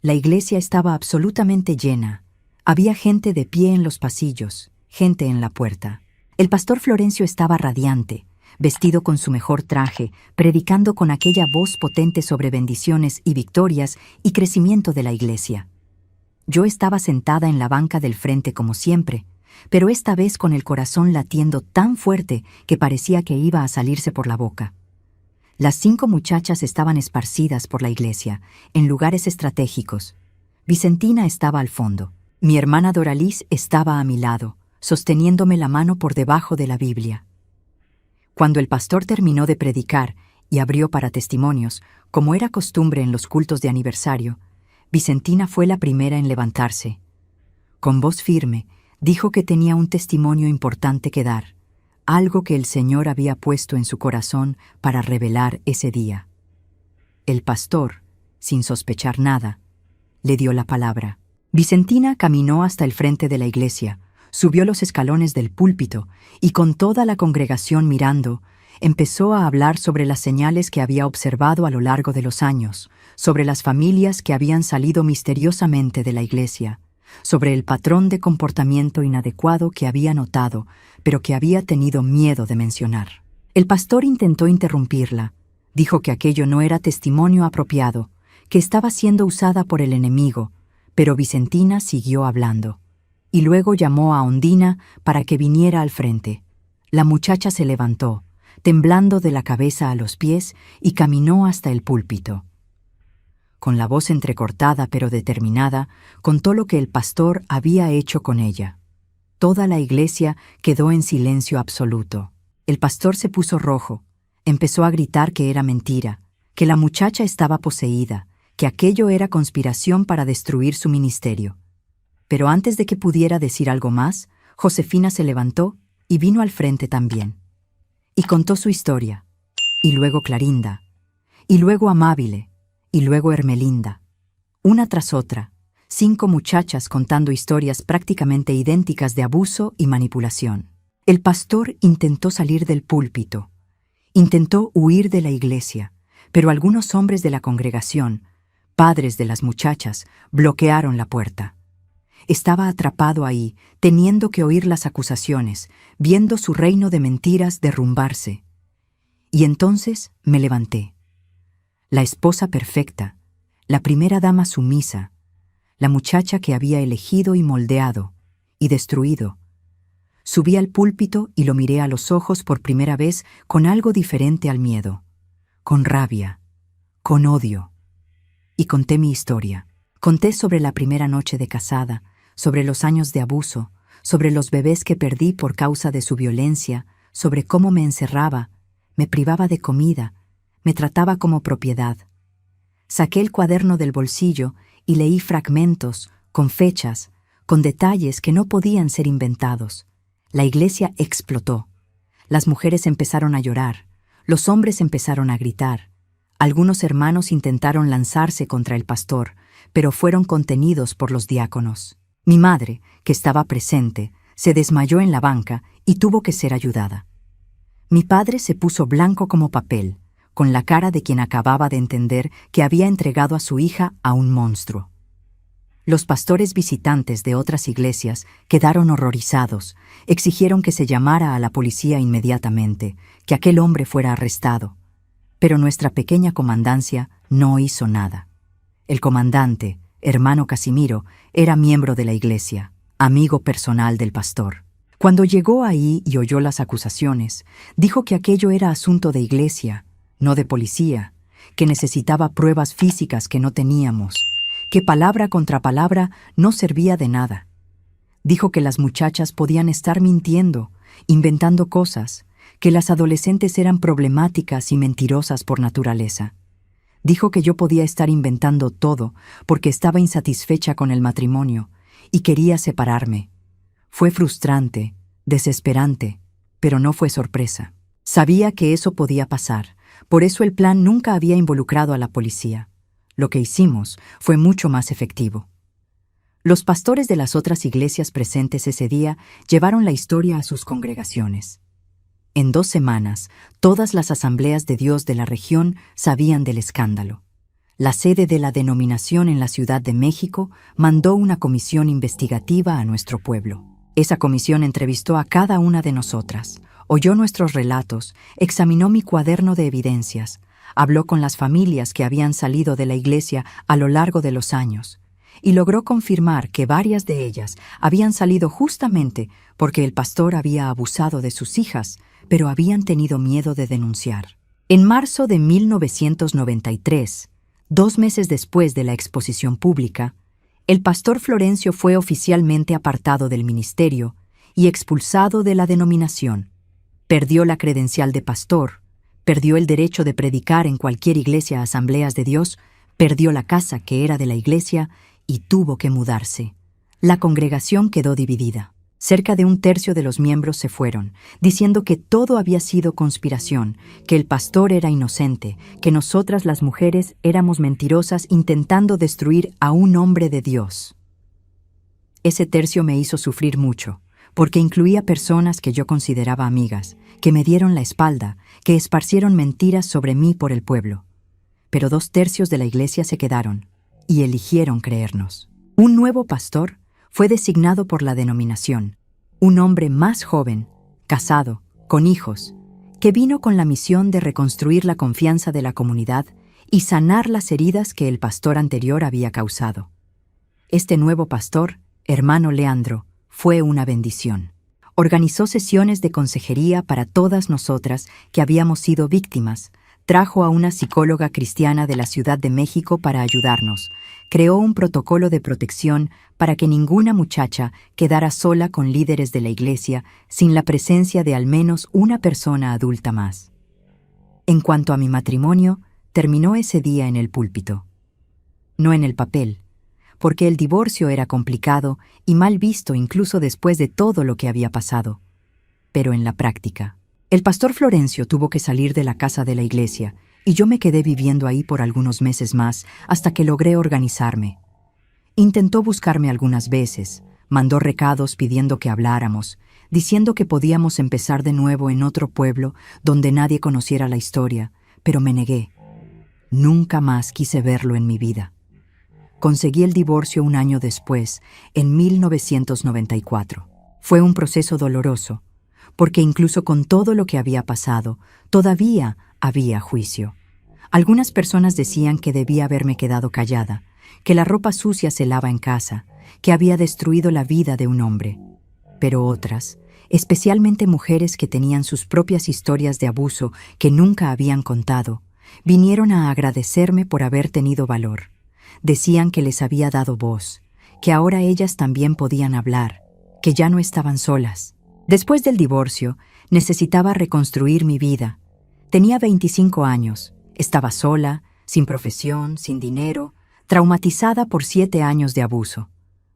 Speaker 1: La iglesia estaba absolutamente llena. Había gente de pie en los pasillos, gente en la puerta. El pastor Florencio estaba radiante, vestido con su mejor traje, predicando con aquella voz potente sobre bendiciones y victorias y crecimiento de la iglesia. Yo estaba sentada en la banca del frente como siempre, pero esta vez con el corazón latiendo tan fuerte que parecía que iba a salirse por la boca. Las 5 muchachas estaban esparcidas por la iglesia, en lugares estratégicos. Vicentina estaba al fondo. Mi hermana Doralice estaba a mi lado, sosteniéndome la mano por debajo de la Biblia. Cuando el pastor terminó de predicar y abrió para testimonios, como era costumbre en los cultos de aniversario, Vicentina fue la primera en levantarse. Con voz firme, dijo que tenía un testimonio importante que dar, algo que el Señor había puesto en su corazón para revelar ese día. El pastor, sin sospechar nada, le dio la palabra. Vicentina caminó hasta el frente de la iglesia, subió los escalones del púlpito y con toda la congregación mirando, empezó a hablar sobre las señales que había observado a lo largo de los años, sobre las familias que habían salido misteriosamente de la iglesia, sobre el patrón de comportamiento inadecuado que había notado, pero que había tenido miedo de mencionar. El pastor intentó interrumpirla. Dijo que aquello no era testimonio apropiado, que estaba siendo usada por el enemigo, pero Vicentina siguió hablando. Y luego llamó a Ondina para que viniera al frente. La muchacha se levantó, temblando de la cabeza a los pies, y caminó hasta el púlpito. Con la voz entrecortada pero determinada, contó lo que el pastor había hecho con ella. Toda la iglesia quedó en silencio absoluto. El pastor se puso rojo, empezó a gritar que era mentira, que la muchacha estaba poseída, que aquello era conspiración para destruir su ministerio. Pero antes de que pudiera decir algo más, Josefina se levantó y vino al frente también. Y contó su historia, y luego Clarinda, y luego Amábile, y luego Hermelinda. Una tras otra, 5 muchachas contando historias prácticamente idénticas de abuso y manipulación. El pastor intentó salir del púlpito, intentó huir de la iglesia, pero algunos hombres de la congregación, padres de las muchachas, bloquearon la puerta. Estaba atrapado ahí, teniendo que oír las acusaciones, viendo su reino de mentiras derrumbarse. Y entonces me levanté. La esposa perfecta, la primera dama sumisa, la muchacha que había elegido y moldeado, y destruido. Subí al púlpito y lo miré a los ojos por primera vez con algo diferente al miedo, con rabia, con odio. Y conté mi historia. Conté sobre la primera noche de casada, sobre los años de abuso, sobre los bebés que perdí por causa de su violencia, sobre cómo me encerraba, me privaba de comida, Me trataba como propiedad. Saqué el cuaderno del bolsillo y leí fragmentos, con fechas, con detalles que no podían ser inventados. La iglesia explotó. Las mujeres empezaron a llorar. Los hombres empezaron a gritar. Algunos hermanos intentaron lanzarse contra el pastor, pero fueron contenidos por los diáconos. Mi madre, que estaba presente, se desmayó en la banca y tuvo que ser ayudada. Mi padre se puso blanco como papel, con la cara de quien acababa de entender que había entregado a su hija a un monstruo. Los pastores visitantes de otras iglesias quedaron horrorizados, exigieron que se llamara a la policía inmediatamente, que aquel hombre fuera arrestado. Pero nuestra pequeña comandancia no hizo nada. El comandante, hermano Casimiro, era miembro de la iglesia, amigo personal del pastor. Cuando llegó ahí y oyó las acusaciones, dijo que aquello era asunto de iglesia, no de policía, que necesitaba pruebas físicas que no teníamos, que palabra contra palabra no servía de nada. Dijo que las muchachas podían estar mintiendo, inventando cosas, que las adolescentes eran problemáticas y mentirosas por naturaleza. Dijo que yo podía estar inventando todo porque estaba insatisfecha con el matrimonio y quería separarme. Fue frustrante, desesperante, pero no fue sorpresa. Sabía que eso podía pasar, por eso el plan nunca había involucrado a la policía. Lo que hicimos fue mucho más efectivo. Los pastores de las otras iglesias presentes ese día llevaron la historia a sus congregaciones. En 2 semanas, todas las asambleas de Dios de la región sabían del escándalo. La sede de la denominación en la Ciudad de México mandó una comisión investigativa a nuestro pueblo. Esa comisión entrevistó a cada una de nosotras, oyó nuestros relatos, examinó mi cuaderno de evidencias, habló con las familias que habían salido de la iglesia a lo largo de los años, y logró confirmar que varias de ellas habían salido justamente porque el pastor había abusado de sus hijas, pero habían tenido miedo de denunciar. En marzo de 1993, 2 meses después de la exposición pública, el pastor Florencio fue oficialmente apartado del ministerio y expulsado de la denominación. Perdió la credencial de pastor, perdió el derecho de predicar en cualquier iglesia Asambleas de Dios, perdió la casa que era de la iglesia y tuvo que mudarse. La congregación quedó dividida. Cerca de 1/3 de los miembros se fueron, diciendo que todo había sido conspiración, que el pastor era inocente, que nosotras las mujeres éramos mentirosas intentando destruir a un hombre de Dios. Ese tercio me hizo sufrir mucho, porque incluía personas que yo consideraba amigas, que me dieron la espalda, que esparcieron mentiras sobre mí por el pueblo. Pero 2/3 de la iglesia se quedaron y eligieron creernos. Un nuevo pastor fue designado por la denominación, un hombre más joven, casado, con hijos, que vino con la misión de reconstruir la confianza de la comunidad y sanar las heridas que el pastor anterior había causado. Este nuevo pastor, hermano Leandro, fue una bendición. Organizó sesiones de consejería para todas nosotras que habíamos sido víctimas, trajo a una psicóloga cristiana de la Ciudad de México para ayudarnos, creó un protocolo de protección para que ninguna muchacha quedara sola con líderes de la iglesia sin la presencia de al menos una persona adulta más. En cuanto a mi matrimonio, terminó ese día en el púlpito. No en el papel, porque el divorcio era complicado y mal visto incluso después de todo lo que había pasado, pero en la práctica. El pastor Florencio tuvo que salir de la casa de la iglesia y yo me quedé viviendo ahí por algunos meses más hasta que logré organizarme. Intentó buscarme algunas veces, mandó recados pidiendo que habláramos, diciendo que podíamos empezar de nuevo en otro pueblo donde nadie conociera la historia, pero me negué. Nunca más quise verlo en mi vida. Conseguí el divorcio 1 año después, en 1994. Fue un proceso doloroso, porque incluso con todo lo que había pasado, todavía había juicio. Algunas personas decían que debía haberme quedado callada, que la ropa sucia se lava en casa, que había destruido la vida de un hombre. Pero otras, especialmente mujeres que tenían sus propias historias de abuso que nunca habían contado, vinieron a agradecerme por haber tenido valor. Decían que les había dado voz, que ahora ellas también podían hablar, que ya no estaban solas. Después del divorcio, necesitaba reconstruir mi vida. Tenía 25 años, Estaba sola, sin profesión, sin dinero, traumatizada por 7 años de abuso.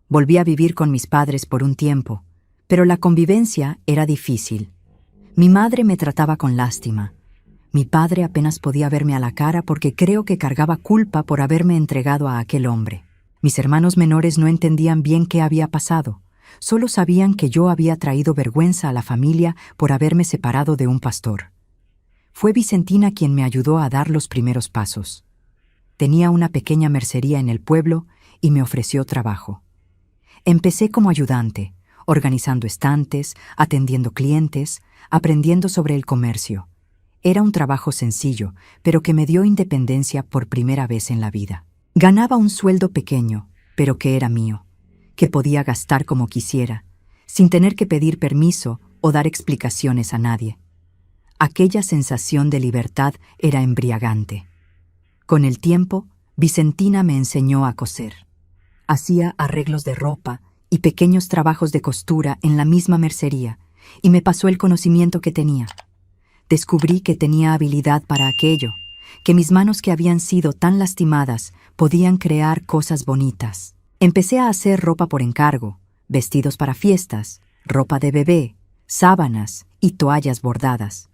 Speaker 1: Volví a vivir con mis padres por un tiempo, pero la convivencia era difícil. Mi madre me trataba con lástima. Mi padre apenas podía verme a la cara porque creo que cargaba culpa por haberme entregado a aquel hombre. Mis hermanos menores no entendían bien qué había pasado. Solo sabían que yo había traído vergüenza a la familia por haberme separado de un pastor. Fue Vicentina quien me ayudó a dar los primeros pasos. Tenía una pequeña mercería en el pueblo y me ofreció trabajo. Empecé como ayudante, organizando estantes, atendiendo clientes, aprendiendo sobre el comercio. Era un trabajo sencillo, pero que me dio independencia por primera vez en la vida. Ganaba un sueldo pequeño, pero que era mío, que podía gastar como quisiera, sin tener que pedir permiso o dar explicaciones a nadie. Aquella sensación de libertad era embriagante. Con el tiempo, Vicentina me enseñó a coser. Hacía arreglos de ropa y pequeños trabajos de costura en la misma mercería, y me pasó el conocimiento que tenía. Descubrí que tenía habilidad para aquello, que mis manos que habían sido tan lastimadas podían crear cosas bonitas. Empecé a hacer ropa por encargo, vestidos para fiestas, ropa de bebé, sábanas y toallas bordadas.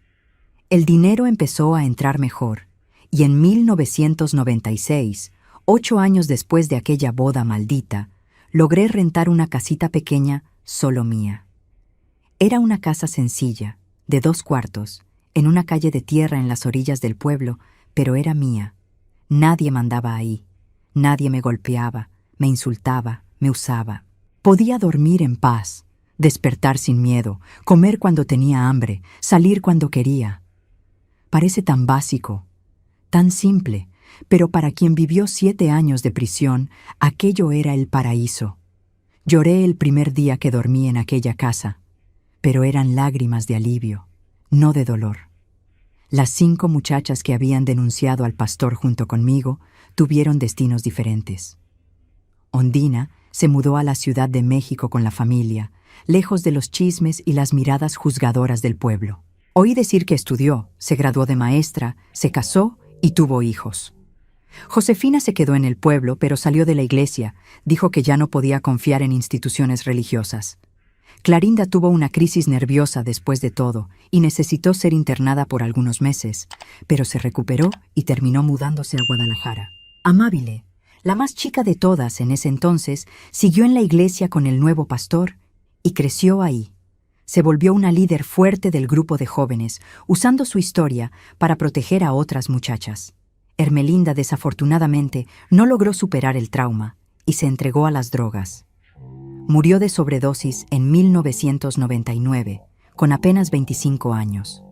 Speaker 1: El dinero empezó a entrar mejor, y en 1996, 8 años después de aquella boda maldita, logré rentar una casita pequeña solo mía. Era una casa sencilla, de 2 cuartos, en una calle de tierra en las orillas del pueblo, pero era mía. Nadie mandaba ahí. Nadie me golpeaba, me insultaba, me usaba. Podía dormir en paz, despertar sin miedo, comer cuando tenía hambre, salir cuando quería. Parece tan básico, tan simple, pero para quien vivió 7 años de prisión, aquello era el paraíso. Lloré el primer día que dormí en aquella casa, pero eran lágrimas de alivio, no de dolor. Las 5 muchachas que habían denunciado al pastor junto conmigo tuvieron destinos diferentes. Ondina se mudó a la Ciudad de México con la familia, lejos de los chismes y las miradas juzgadoras del pueblo. Oí decir que estudió, se graduó de maestra, se casó y tuvo hijos. Josefina se quedó en el pueblo, pero salió de la iglesia. Dijo que ya no podía confiar en instituciones religiosas. Clarinda tuvo una crisis nerviosa después de todo y necesitó ser internada por algunos meses, pero se recuperó y terminó mudándose a Guadalajara. Amabile, la más chica de todas en ese entonces, siguió en la iglesia con el nuevo pastor y creció ahí. Se volvió una líder fuerte del grupo de jóvenes, usando su historia para proteger a otras muchachas. Hermelinda, desafortunadamente, no logró superar el trauma y se entregó a las drogas. Murió de sobredosis en 1999, con apenas 25 años.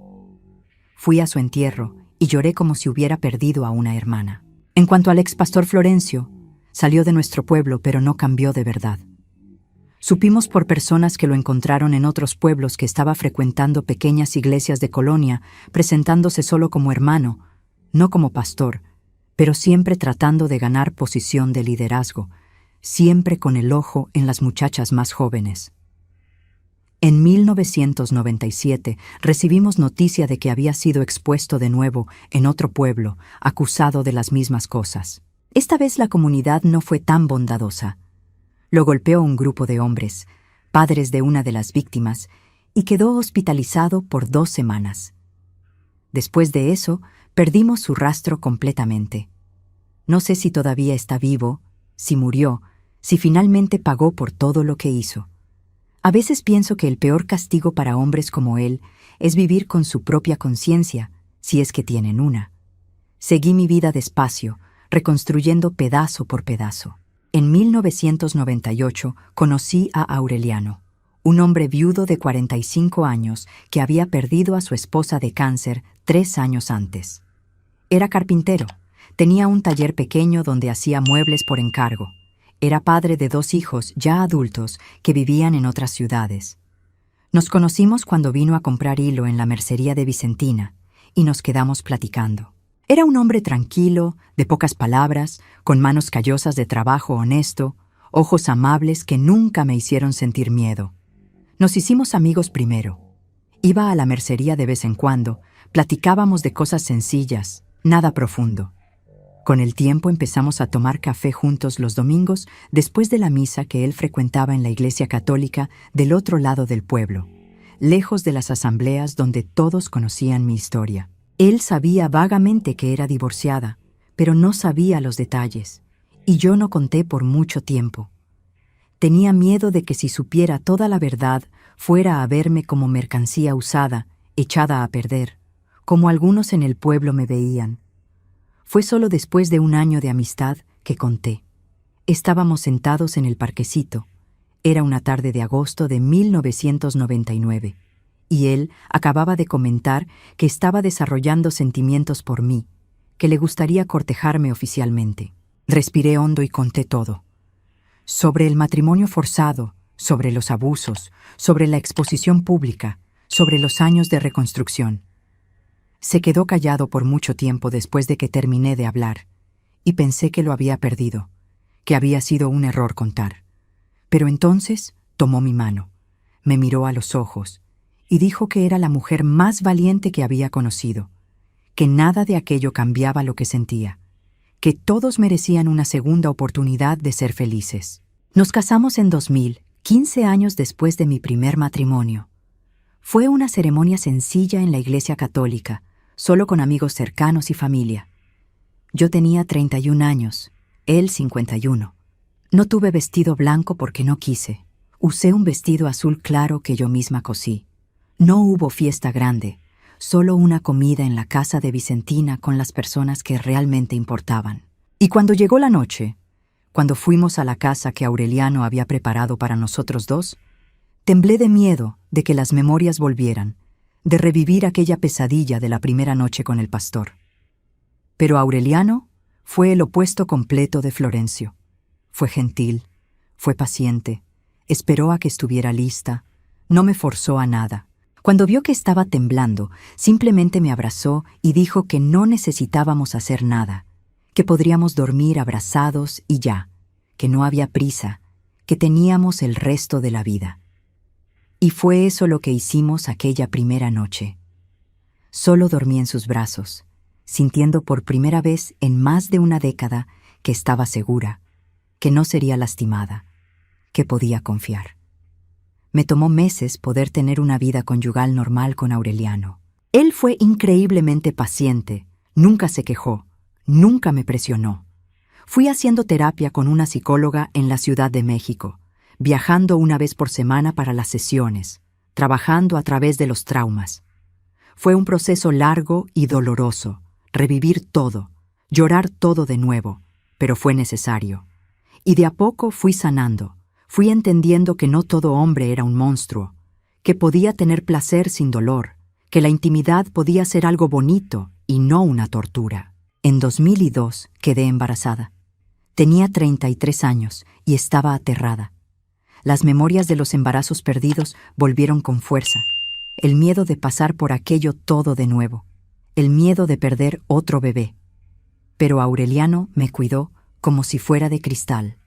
Speaker 1: Fui a su entierro y lloré como si hubiera perdido a una hermana. En cuanto al expastor Florencio, salió de nuestro pueblo, pero no cambió de verdad. Supimos por personas que lo encontraron en otros pueblos que estaba frecuentando pequeñas iglesias de colonia, presentándose solo como hermano, no como pastor, pero siempre tratando de ganar posición de liderazgo, siempre con el ojo en las muchachas más jóvenes. En 1997 recibimos noticia de que había sido expuesto de nuevo en otro pueblo, acusado de las mismas cosas. Esta vez la comunidad no fue tan bondadosa. Lo golpeó un grupo de hombres, padres de una de las víctimas, y quedó hospitalizado por 2 semanas. Después de eso, perdimos su rastro completamente. No sé si todavía está vivo, si murió, si finalmente pagó por todo lo que hizo. A veces pienso que el peor castigo para hombres como él es vivir con su propia conciencia, si es que tienen una. Seguí mi vida despacio, reconstruyendo pedazo por pedazo. En 1998 conocí a Aureliano, un hombre viudo de 45 años que había perdido a su esposa de cáncer 3 años antes. Era carpintero, tenía un taller pequeño donde hacía muebles por encargo. Era padre de 2 hijos ya adultos que vivían en otras ciudades. Nos conocimos cuando vino a comprar hilo en la mercería de Vicentina y nos quedamos platicando. Era un hombre tranquilo, de pocas palabras, con manos callosas de trabajo honesto, ojos amables que nunca me hicieron sentir miedo. Nos hicimos amigos primero. Iba a la mercería de vez en cuando, platicábamos de cosas sencillas, Nada profundo. Con el tiempo empezamos a tomar café juntos los domingos después de la misa que él frecuentaba en la iglesia católica del otro lado del pueblo, lejos de las asambleas donde todos conocían mi historia. Él sabía vagamente que era divorciada, pero no sabía los detalles, y yo no conté por mucho tiempo. Tenía miedo de que si supiera toda la verdad fuera a verme como mercancía usada, echada a perder, como algunos en el pueblo me veían. Fue solo después de un año de amistad que conté. Estábamos sentados en el parquecito. Era una tarde de agosto de 1999, y él acababa de comentar que estaba desarrollando sentimientos por mí, que le gustaría cortejarme oficialmente. Respiré hondo y conté todo. Sobre el matrimonio forzado, sobre los abusos, sobre la exposición pública, sobre los años de reconstrucción. Se quedó callado por mucho tiempo después de que terminé de hablar, y pensé que lo había perdido, que había sido un error contar. Pero entonces tomó mi mano, me miró a los ojos, y dijo que era la mujer más valiente que había conocido, que nada de aquello cambiaba lo que sentía, que todos merecían una segunda oportunidad de ser felices. Nos casamos en 2000, 15 años después de mi primer matrimonio. Fue una ceremonia sencilla en la iglesia católica, solo con amigos cercanos y familia. Yo tenía 31 años, él 51. No tuve vestido blanco porque no quise. Usé un vestido azul claro que yo misma cosí. No hubo fiesta grande, solo una comida en la casa de Vicentina con las personas que realmente importaban. Y cuando llegó la noche, cuando fuimos a la casa que Aureliano había preparado para nosotros dos, temblé de miedo de que las memorias volvieran, de revivir aquella pesadilla de la primera noche con el pastor. Pero Aureliano fue el opuesto completo de Florencio. Fue gentil, fue paciente, esperó a que estuviera lista, no me forzó a nada. Cuando vio que estaba temblando, simplemente me abrazó y dijo que no necesitábamos hacer nada, que podríamos dormir abrazados y ya, que no había prisa, que teníamos el resto de la vida. Y fue eso lo que hicimos aquella primera noche. Solo dormí en sus brazos, sintiendo por primera vez en más de una década que estaba segura, que no sería lastimada, que podía confiar. Me tomó meses poder tener una vida conyugal normal con Aureliano. Él fue increíblemente paciente, nunca se quejó, nunca me presionó. Fui haciendo terapia con una psicóloga en la Ciudad de México, viajando una vez por semana para las sesiones, trabajando a través de los traumas. Fue un proceso largo y doloroso, revivir todo, llorar todo de nuevo, pero fue necesario. Y de a poco fui sanando, fui entendiendo que no todo hombre era un monstruo, que podía tener placer sin dolor, que la intimidad podía ser algo bonito y no una tortura. En 2002 quedé embarazada. Tenía 33 años y estaba aterrada. Las memorias de los embarazos perdidos volvieron con fuerza. El miedo de pasar por aquello todo de nuevo. El miedo de perder otro bebé. Pero Aureliano me cuidó como si fuera de cristal.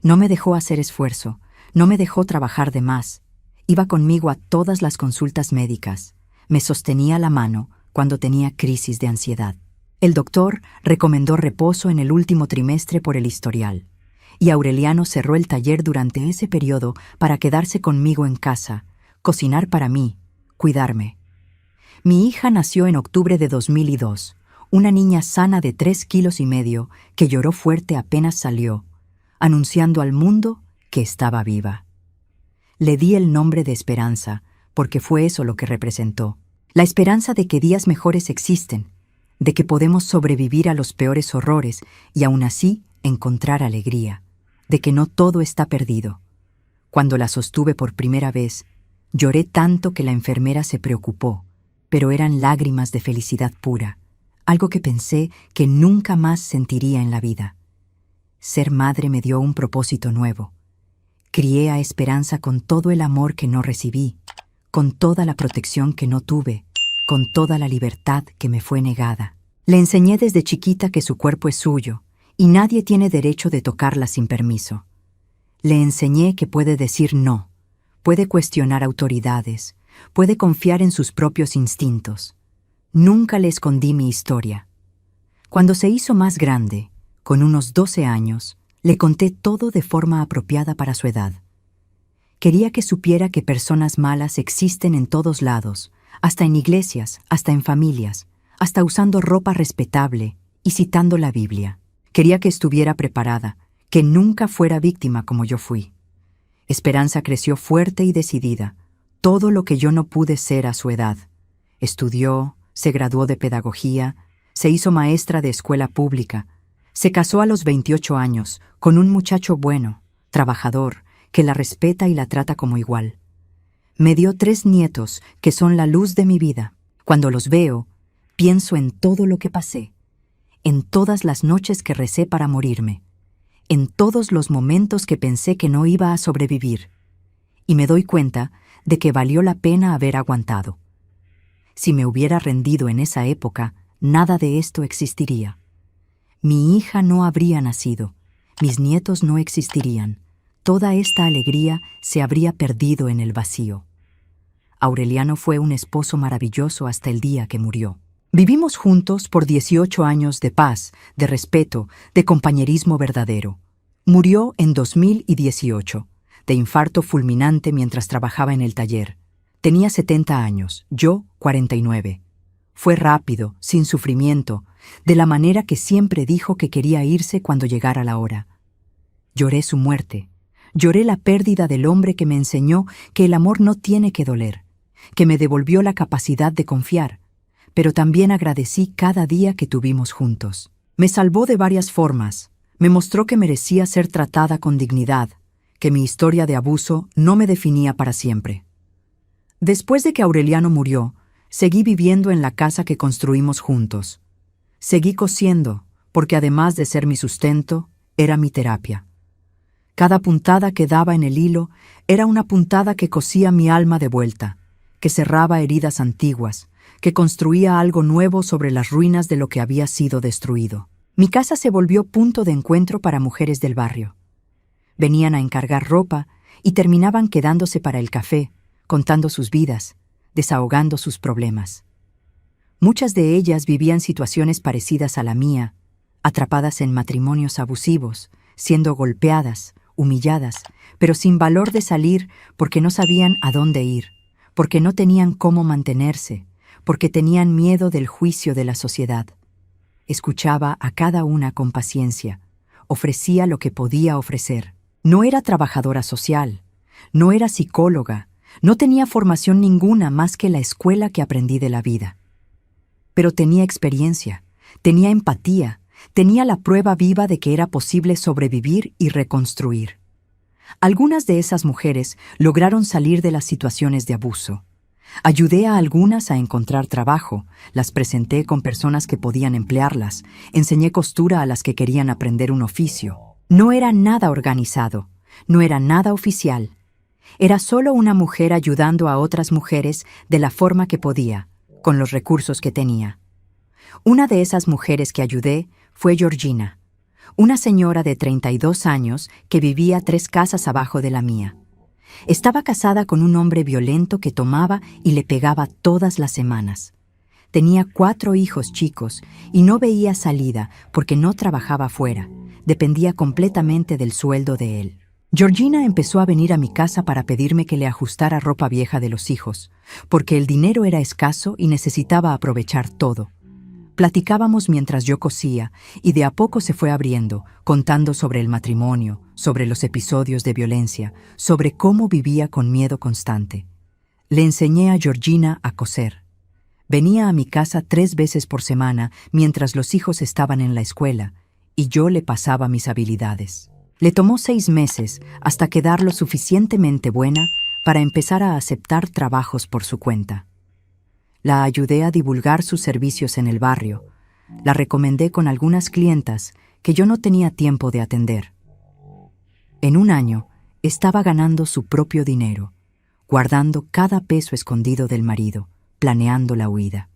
Speaker 1: No me dejó hacer esfuerzo, no me dejó trabajar de más. Iba conmigo a todas las consultas médicas. Me sostenía la mano cuando tenía crisis de ansiedad. El doctor recomendó reposo en el último trimestre por el historial. Y Aureliano cerró el taller durante ese periodo para quedarse conmigo en casa, cocinar para mí, cuidarme. Mi hija nació en octubre de 2002, una niña sana de 3,5 kilos que lloró fuerte apenas salió, anunciando al mundo que estaba viva. Le di el nombre de Esperanza, porque fue eso lo que representó. La esperanza de que días mejores existen, de que podemos sobrevivir a los peores horrores y aún así encontrar alegría, de que no todo está perdido. Cuando la sostuve por primera vez, lloré tanto que la enfermera se preocupó, pero eran lágrimas de felicidad pura, algo que pensé que nunca más sentiría en la vida. Ser madre me dio un propósito nuevo. Crié a Esperanza con todo el amor que no recibí, con toda la protección que no tuve, con toda la libertad que me fue negada. Le enseñé desde chiquita que su cuerpo es suyo, y nadie tiene derecho de tocarla sin permiso. Le enseñé que puede decir no, puede cuestionar autoridades, puede confiar en sus propios instintos. Nunca le escondí mi historia. Cuando se hizo más grande, con unos 12 años, le conté todo de forma apropiada para su edad. Quería que supiera que personas malas existen en todos lados, hasta en iglesias, hasta en familias, hasta usando ropa respetable y citando la Biblia. Quería que estuviera preparada, que nunca fuera víctima como yo fui. Esperanza creció fuerte y decidida, todo lo que yo no pude ser a su edad. Estudió, se graduó de pedagogía, se hizo maestra de escuela pública, se casó a los 28 años con un muchacho bueno, trabajador, que la respeta y la trata como igual. Me dio 3 nietos que son la luz de mi vida. Cuando los veo, pienso en todo lo que pasé, en todas las noches que recé para morirme, en todos los momentos que pensé que no iba a sobrevivir, y me doy cuenta de que valió la pena haber aguantado. Si me hubiera rendido en esa época, nada de esto existiría. Mi hija no habría nacido, mis nietos no existirían. Toda esta alegría se habría perdido en el vacío. Aureliano fue un esposo maravilloso hasta el día que murió. Vivimos juntos por 18 años de paz, de respeto, de compañerismo verdadero. Murió en 2018, de infarto fulminante mientras trabajaba en el taller. Tenía 70 años, yo 49. Fue rápido, sin sufrimiento, de la manera que siempre dijo que quería irse cuando llegara la hora. Lloré su muerte. Lloré la pérdida del hombre que me enseñó que el amor no tiene que doler, que me devolvió la capacidad de confiar, pero también agradecí cada día que tuvimos juntos. Me salvó de varias formas, me mostró que merecía ser tratada con dignidad, que mi historia de abuso no me definía para siempre. Después de que Aureliano murió, seguí viviendo en la casa que construimos juntos. Seguí cosiendo, porque además de ser mi sustento, era mi terapia. Cada puntada que daba en el hilo era una puntada que cosía mi alma de vuelta, que cerraba heridas antiguas, que construía algo nuevo sobre las ruinas de lo que había sido destruido. Mi casa se volvió punto de encuentro para mujeres del barrio. Venían a encargar ropa y terminaban quedándose para el café, contando sus vidas, desahogando sus problemas. Muchas de ellas vivían situaciones parecidas a la mía, atrapadas en matrimonios abusivos, siendo golpeadas, humilladas, pero sin valor de salir porque no sabían a dónde ir, porque no tenían cómo mantenerse, porque tenían miedo del juicio de la sociedad. Escuchaba a cada una con paciencia, ofrecía lo que podía ofrecer. No era trabajadora social, no era psicóloga, no tenía formación ninguna más que la escuela que aprendí de la vida. Pero tenía experiencia, tenía empatía, tenía la prueba viva de que era posible sobrevivir y reconstruir. Algunas de esas mujeres lograron salir de las situaciones de abuso. Ayudé a algunas a encontrar trabajo, las presenté con personas que podían emplearlas, enseñé costura a las que querían aprender un oficio. No era nada organizado, no era nada oficial. Era solo una mujer ayudando a otras mujeres de la forma que podía, con los recursos que tenía. Una de esas mujeres que ayudé fue Georgina, una señora de 32 años que vivía 3 casas abajo de la mía. Estaba casada con un hombre violento que tomaba y le pegaba todas las semanas. Tenía 4 hijos chicos y no veía salida porque no trabajaba fuera, dependía completamente del sueldo de él. Georgina empezó a venir a mi casa para pedirme que le ajustara ropa vieja de los hijos, porque el dinero era escaso y necesitaba aprovechar todo. Platicábamos mientras yo cosía y de a poco se fue abriendo, contando sobre el matrimonio, sobre los episodios de violencia, sobre cómo vivía con miedo constante. Le enseñé a Georgina a coser. Venía a mi casa 3 veces por semana mientras los hijos estaban en la escuela y yo le pasaba mis habilidades. Le tomó 6 meses hasta quedar lo suficientemente buena para empezar a aceptar trabajos por su cuenta. La ayudé a divulgar sus servicios en el barrio. La recomendé con algunas clientas que yo no tenía tiempo de atender. En un año, estaba ganando su propio dinero, guardando cada peso escondido del marido, planeando la huida.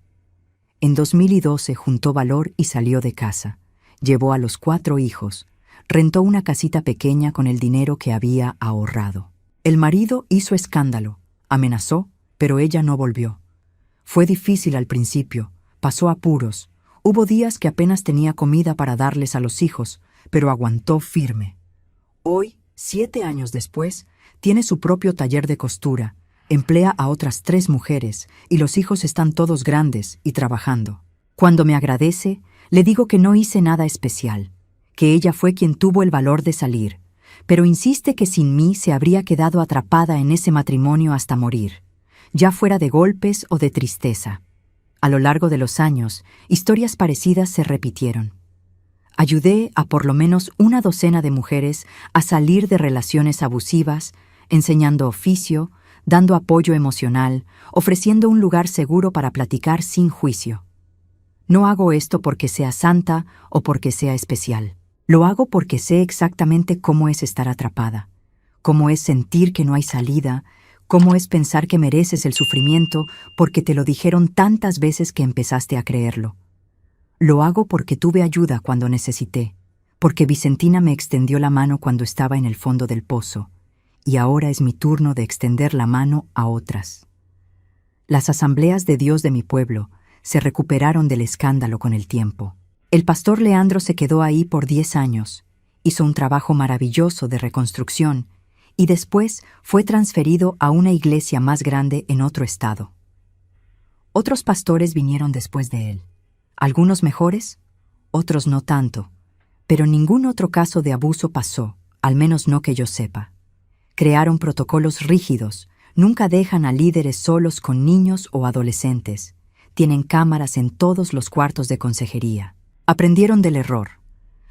Speaker 1: En 2012 juntó valor y salió de casa. Llevó a los 4 hijos. Rentó una casita pequeña con el dinero que había ahorrado. El marido hizo escándalo, amenazó, pero ella no volvió. Fue difícil al principio, pasó apuros, Hubo días que apenas tenía comida para darles a los hijos, pero aguantó firme. Hoy, 7 años después, tiene su propio taller de costura, emplea a otras 3 mujeres y los hijos están todos grandes y trabajando. Cuando me agradece, le digo que no hice nada especial, que ella fue quien tuvo el valor de salir, pero insiste que sin mí se habría quedado atrapada en ese matrimonio hasta morir, ya fuera de golpes o de tristeza. A lo largo de los años, historias parecidas se repitieron. Ayudé a por lo menos una docena de mujeres a salir de relaciones abusivas, enseñando oficio, dando apoyo emocional, ofreciendo un lugar seguro para platicar sin juicio. No hago esto porque sea santa o porque sea especial. Lo hago porque sé exactamente cómo es estar atrapada, cómo es sentir que no hay salida, cómo es pensar que mereces el sufrimiento porque te lo dijeron tantas veces que empezaste a creerlo. Lo hago porque tuve ayuda cuando necesité, porque Vicentina me extendió la mano cuando estaba en el fondo del pozo, y ahora es mi turno de extender la mano a otras. Las asambleas de Dios de mi pueblo se recuperaron del escándalo con el tiempo. El pastor Leandro se quedó ahí por 10 años, hizo un trabajo maravilloso de reconstrucción y después fue transferido a una iglesia más grande en otro estado. Otros pastores vinieron después de él, algunos mejores, otros no tanto, pero ningún otro caso de abuso pasó, al menos no que yo sepa. Crearon protocolos rígidos, nunca dejan a líderes solos con niños o adolescentes, tienen cámaras en todos los cuartos de consejería. Aprendieron del error.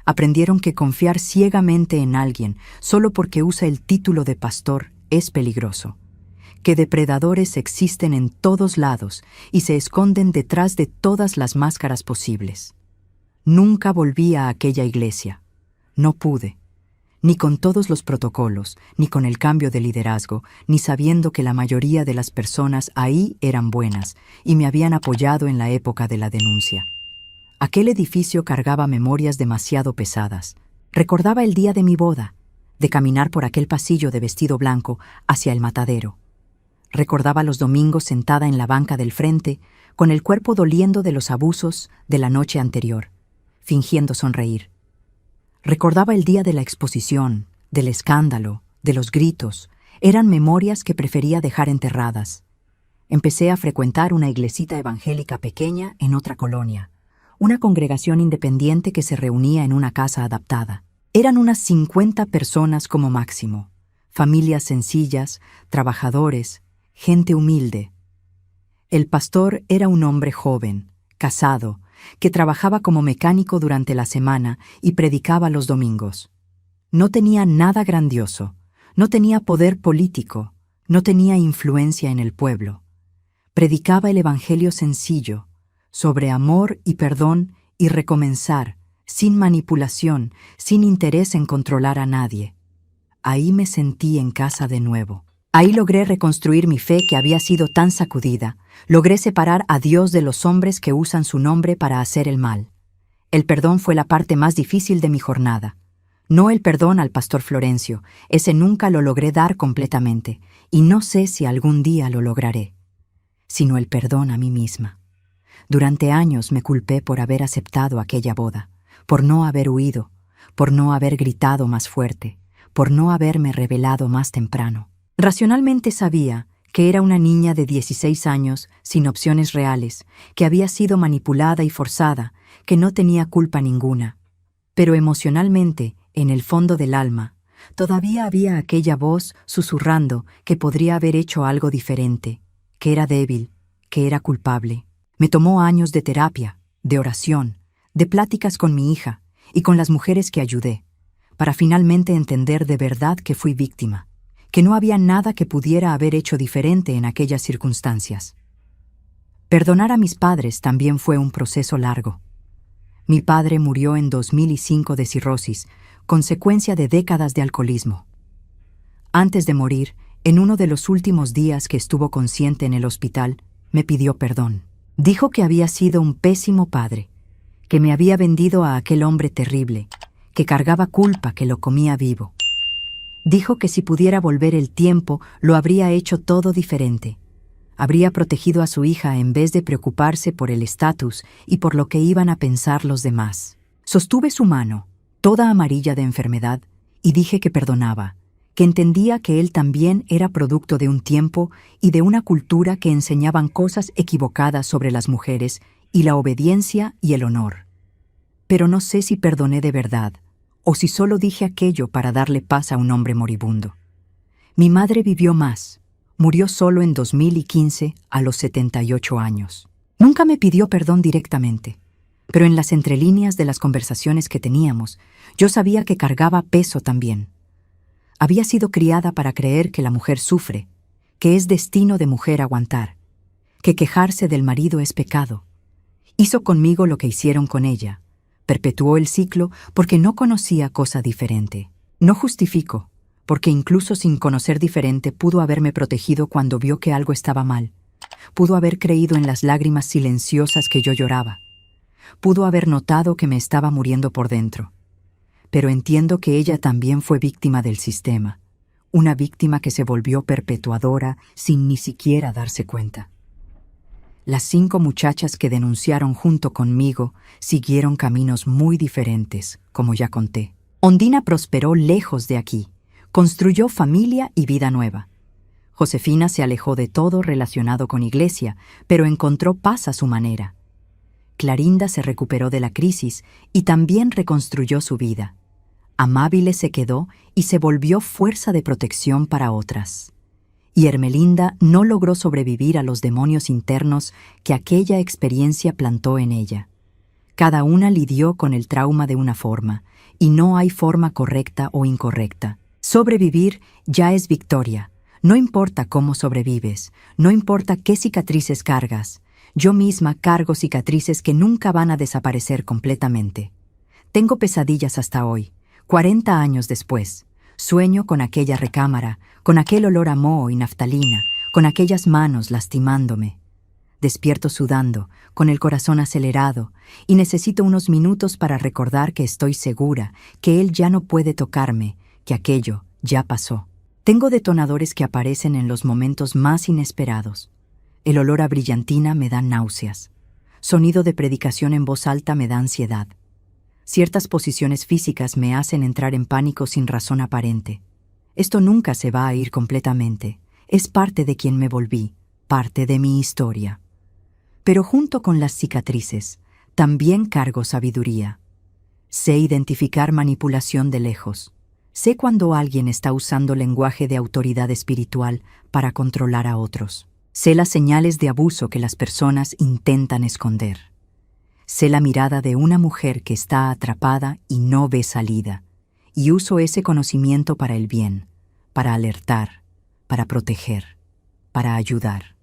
Speaker 1: Aprendieron que confiar ciegamente en alguien solo porque usa el título de pastor es peligroso, que depredadores existen en todos lados y se esconden detrás de todas las máscaras posibles. Nunca volví a aquella iglesia. No pude, ni con todos los protocolos, ni con el cambio de liderazgo, ni sabiendo que la mayoría de las personas ahí eran buenas y me habían apoyado en la época de la denuncia. Aquel edificio cargaba memorias demasiado pesadas. Recordaba el día de mi boda, de caminar por aquel pasillo de vestido blanco hacia el matadero. Recordaba los domingos sentada en la banca del frente, con el cuerpo doliendo de los abusos de la noche anterior, fingiendo sonreír. Recordaba el día de la exposición, del escándalo, de los gritos. Eran memorias que prefería dejar enterradas. Empecé a frecuentar una iglesita evangélica pequeña en otra colonia, una congregación independiente que se reunía en una casa adaptada. Eran unas 50 personas como máximo, familias sencillas, trabajadores, gente humilde. El pastor era un hombre joven, casado, que trabajaba como mecánico durante la semana y predicaba los domingos. No tenía nada grandioso, no tenía poder político, no tenía influencia en el pueblo. Predicaba el evangelio sencillo, sobre amor y perdón y recomenzar, sin manipulación, sin interés en controlar a nadie. Ahí me sentí en casa de nuevo. Ahí logré reconstruir mi fe que había sido tan sacudida. Logré separar a Dios de los hombres que usan su nombre para hacer el mal. El perdón fue la parte más difícil de mi jornada. No el perdón al pastor Florencio, ese nunca lo logré dar completamente, y no sé si algún día lo lograré, sino el perdón a mí misma. Durante años me culpé por haber aceptado aquella boda, por no haber huido, por no haber gritado más fuerte, por no haberme revelado más temprano. Racionalmente sabía que era una niña de 16 años, sin opciones reales, que había sido manipulada y forzada, que no tenía culpa ninguna. Pero emocionalmente, en el fondo del alma, todavía había aquella voz susurrando que podría haber hecho algo diferente, que era débil, que era culpable. Me tomó años de terapia, de oración, de pláticas con mi hija y con las mujeres que ayudé, para finalmente entender de verdad que fui víctima, que no había nada que pudiera haber hecho diferente en aquellas circunstancias. Perdonar a mis padres también fue un proceso largo. Mi padre murió en 2005 de cirrosis, consecuencia de décadas de alcoholismo. Antes de morir, en uno de los últimos días que estuvo consciente en el hospital, me pidió perdón. Dijo que había sido un pésimo padre, que me había vendido a aquel hombre terrible, que cargaba culpa, que lo comía vivo. Dijo que si pudiera volver el tiempo, lo habría hecho todo diferente. Habría protegido a su hija en vez de preocuparse por el estatus y por lo que iban a pensar los demás. Sostuve su mano, toda amarilla de enfermedad, y dije que perdonaba, que entendía que él también era producto de un tiempo y de una cultura que enseñaban cosas equivocadas sobre las mujeres y la obediencia y el honor. Pero no sé si perdoné de verdad, o si solo dije aquello para darle paz a un hombre moribundo. Mi madre vivió más. Murió solo en 2015 a los 78 años. Nunca me pidió perdón directamente, pero en las entrelíneas de las conversaciones que teníamos, yo sabía que cargaba peso también. Había sido criada para creer que la mujer sufre, que es destino de mujer aguantar, que quejarse del marido es pecado. Hizo conmigo lo que hicieron con ella. Perpetuó el ciclo porque no conocía cosa diferente. No justifico, porque incluso sin conocer diferente pudo haberme protegido cuando vio que algo estaba mal. Pudo haber creído en las lágrimas silenciosas que yo lloraba. Pudo haber notado que me estaba muriendo por dentro. Pero entiendo que ella también fue víctima del sistema, una víctima que se volvió perpetuadora sin ni siquiera darse cuenta. Las 5 muchachas que denunciaron junto conmigo siguieron caminos muy diferentes, como ya conté. Ondina prosperó lejos de aquí. Construyó familia y vida nueva. Josefina se alejó de todo relacionado con iglesia, pero encontró paz a su manera. Clarinda se recuperó de la crisis y también reconstruyó su vida. Amábile se quedó y se volvió fuerza de protección para otras. Y Hermelinda no logró sobrevivir a los demonios internos que aquella experiencia plantó en ella. Cada una lidió con el trauma de una forma, y no hay forma correcta o incorrecta. Sobrevivir ya es victoria. No importa cómo sobrevives, no importa qué cicatrices cargas. Yo misma cargo cicatrices que nunca van a desaparecer completamente. Tengo pesadillas hasta hoy, 40 años después. Sueño con aquella recámara, con aquel olor a moho y naftalina, con aquellas manos lastimándome. Despierto sudando, con el corazón acelerado, y necesito unos minutos para recordar que estoy segura, que él ya no puede tocarme, que aquello ya pasó. Tengo detonadores que aparecen en los momentos más inesperados. El olor a brillantina me da náuseas. Sonido de predicación en voz alta me da ansiedad. Ciertas posiciones físicas me hacen entrar en pánico sin razón aparente. Esto nunca se va a ir completamente. Es parte de quien me volví, parte de mi historia. Pero junto con las cicatrices, también cargo sabiduría. Sé identificar manipulación de lejos. Sé cuando alguien está usando lenguaje de autoridad espiritual para controlar a otros. Sé las señales de abuso que las personas intentan esconder. Sé la mirada de una mujer que está atrapada y no ve salida, y uso ese conocimiento para el bien, para alertar, para proteger, para ayudar.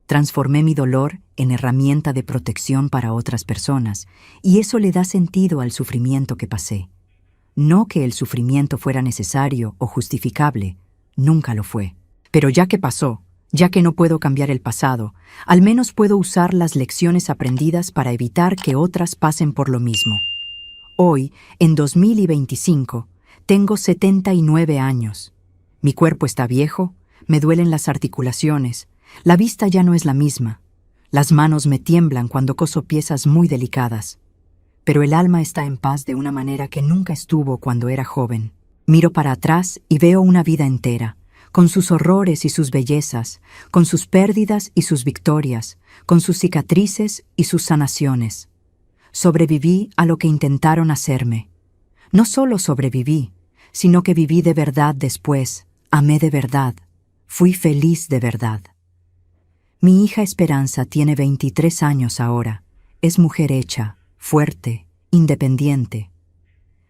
Speaker 1: Transformé mi dolor en herramienta de protección para otras personas, y eso le da sentido al sufrimiento que pasé. No que el sufrimiento fuera necesario o justificable, nunca lo fue. Pero ya que pasó, ya que no puedo cambiar el pasado, al menos puedo usar las lecciones aprendidas para evitar que otras pasen por lo mismo. Hoy, en 2025, tengo 79 años. Mi cuerpo está viejo, me duelen las articulaciones, la vista ya no es la misma. Las manos me tiemblan cuando coso piezas muy delicadas. Pero el alma está en paz de una manera que nunca estuvo cuando era joven. Miro para atrás y veo una vida entera, con sus horrores y sus bellezas, con sus pérdidas y sus victorias, con sus cicatrices y sus sanaciones. Sobreviví a lo que intentaron hacerme. No solo sobreviví, sino que viví de verdad después, amé de verdad, fui feliz de verdad. Mi hija Esperanza tiene 23 años ahora, es mujer hecha, fuerte, independiente.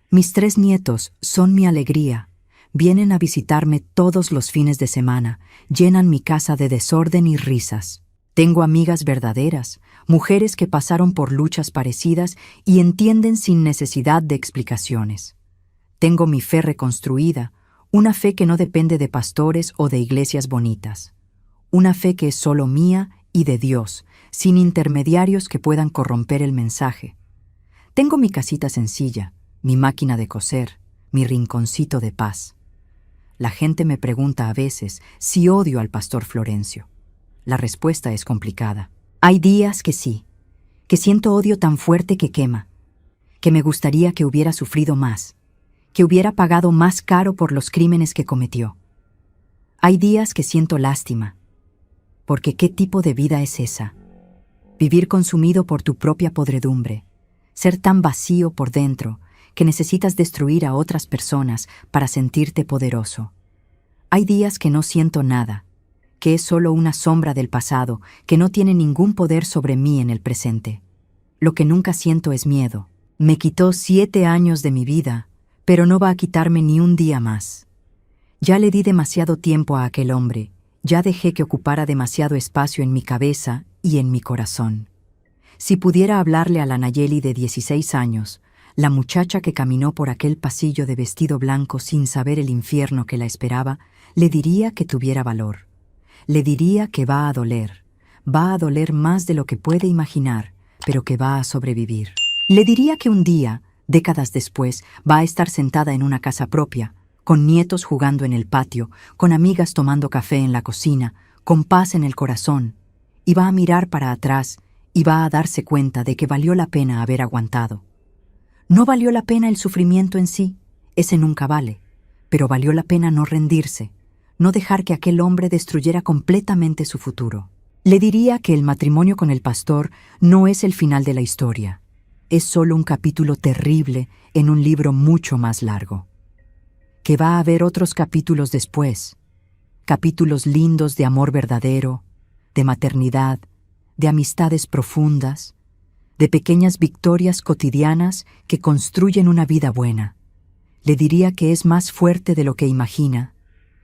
Speaker 1: Mis 3 nietos son mi alegría. Vienen a visitarme todos los fines de semana, llenan mi casa de desorden y risas. Tengo amigas verdaderas, mujeres que pasaron por luchas parecidas y entienden sin necesidad de explicaciones. Tengo mi fe reconstruida, una fe que no depende de pastores o de iglesias bonitas. Una fe que es solo mía y de Dios, sin intermediarios que puedan corromper el mensaje. Tengo mi casita sencilla, mi máquina de coser, mi rinconcito de paz. La gente me pregunta a veces si odio al pastor Florencio. La respuesta es complicada. Hay días que sí, que siento odio tan fuerte que quema, que me gustaría que hubiera sufrido más, que hubiera pagado más caro por los crímenes que cometió. Hay días que siento lástima, porque ¿qué tipo de vida es esa? Vivir consumido por tu propia podredumbre, ser tan vacío por dentro que necesitas destruir a otras personas para sentirte poderoso. Hay días que no siento nada, que es solo una sombra del pasado, que no tiene ningún poder sobre mí en el presente. Lo que nunca siento es miedo. Me quitó 7 años de mi vida, pero no va a quitarme ni un día más. Ya le di demasiado tiempo a aquel hombre, ya dejé que ocupara demasiado espacio en mi cabeza y en mi corazón. Si pudiera hablarle a la Nayeli de 16 años, la muchacha que caminó por aquel pasillo de vestido blanco sin saber el infierno que la esperaba, le diría que tuviera valor. Le diría que va a doler más de lo que puede imaginar, pero que va a sobrevivir. Le diría que un día, décadas después, va a estar sentada en una casa propia, con nietos jugando en el patio, con amigas tomando café en la cocina, con paz en el corazón, y va a mirar para atrás y va a darse cuenta de que valió la pena haber aguantado. No valió la pena el sufrimiento en sí, ese nunca vale, pero valió la pena no rendirse, no dejar que aquel hombre destruyera completamente su futuro. Le diría que el matrimonio con el pastor no es el final de la historia, es solo un capítulo terrible en un libro mucho más largo. Que va a haber otros capítulos después, capítulos lindos de amor verdadero, de maternidad, de amistades profundas, de pequeñas victorias cotidianas que construyen una vida buena. Le diría que es más fuerte de lo que imagina,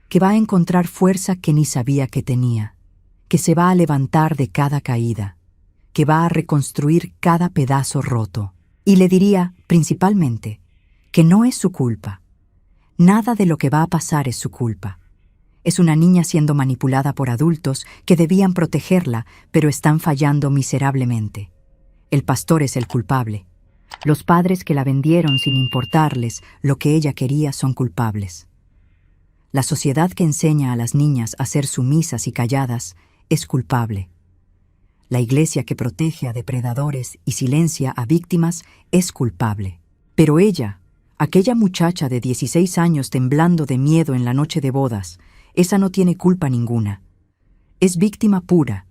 Speaker 1: que va a encontrar fuerza que ni sabía que tenía, que se va a levantar de cada caída, que va a reconstruir cada pedazo roto. Y le diría, principalmente, que no es su culpa. Nada de lo que va a pasar es su culpa. Es una niña siendo manipulada por adultos que debían protegerla, pero están fallando miserablemente. El pastor es el culpable. Los padres que la vendieron sin importarles lo que ella quería son culpables. La sociedad que enseña a las niñas a ser sumisas y calladas es culpable. La iglesia que protege a depredadores y silencia a víctimas es culpable. Pero ella, aquella muchacha de 16 años temblando de miedo en la noche de bodas, esa no tiene culpa ninguna. Es víctima pura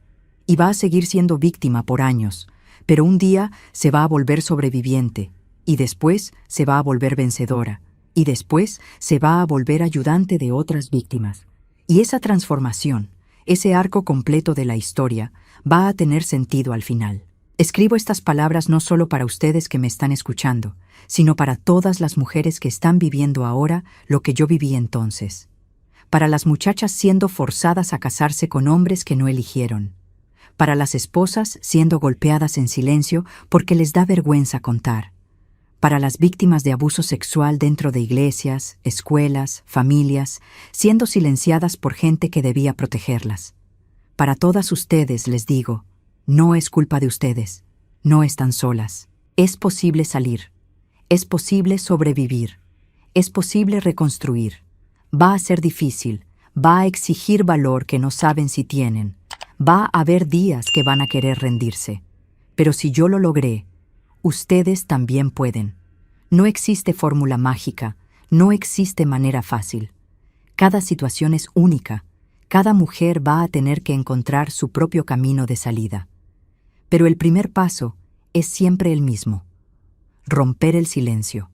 Speaker 1: y va a seguir siendo víctima por años, pero un día se va a volver sobreviviente y después se va a volver vencedora y después se va a volver ayudante de otras víctimas. Y esa transformación, ese arco completo de la historia, va a tener sentido al final. Escribo estas palabras no solo para ustedes que me están escuchando, sino para todas las mujeres que están viviendo ahora lo que yo viví entonces. Para las muchachas siendo forzadas a casarse con hombres que no eligieron. Para las esposas siendo golpeadas en silencio porque les da vergüenza contar. Para las víctimas de abuso sexual dentro de iglesias, escuelas, familias, siendo silenciadas por gente que debía protegerlas. Para todas ustedes les digo, no es culpa de ustedes, no están solas. Es posible salir, es posible sobrevivir, es posible reconstruir. Va a ser difícil, va a exigir valor que no saben si tienen. Va a haber días que van a querer rendirse. Pero si yo lo logré, ustedes también pueden. No existe fórmula mágica, no existe manera fácil. Cada situación es única, cada mujer va a tener que encontrar su propio camino de salida. Pero el primer paso es siempre el mismo: romper el silencio.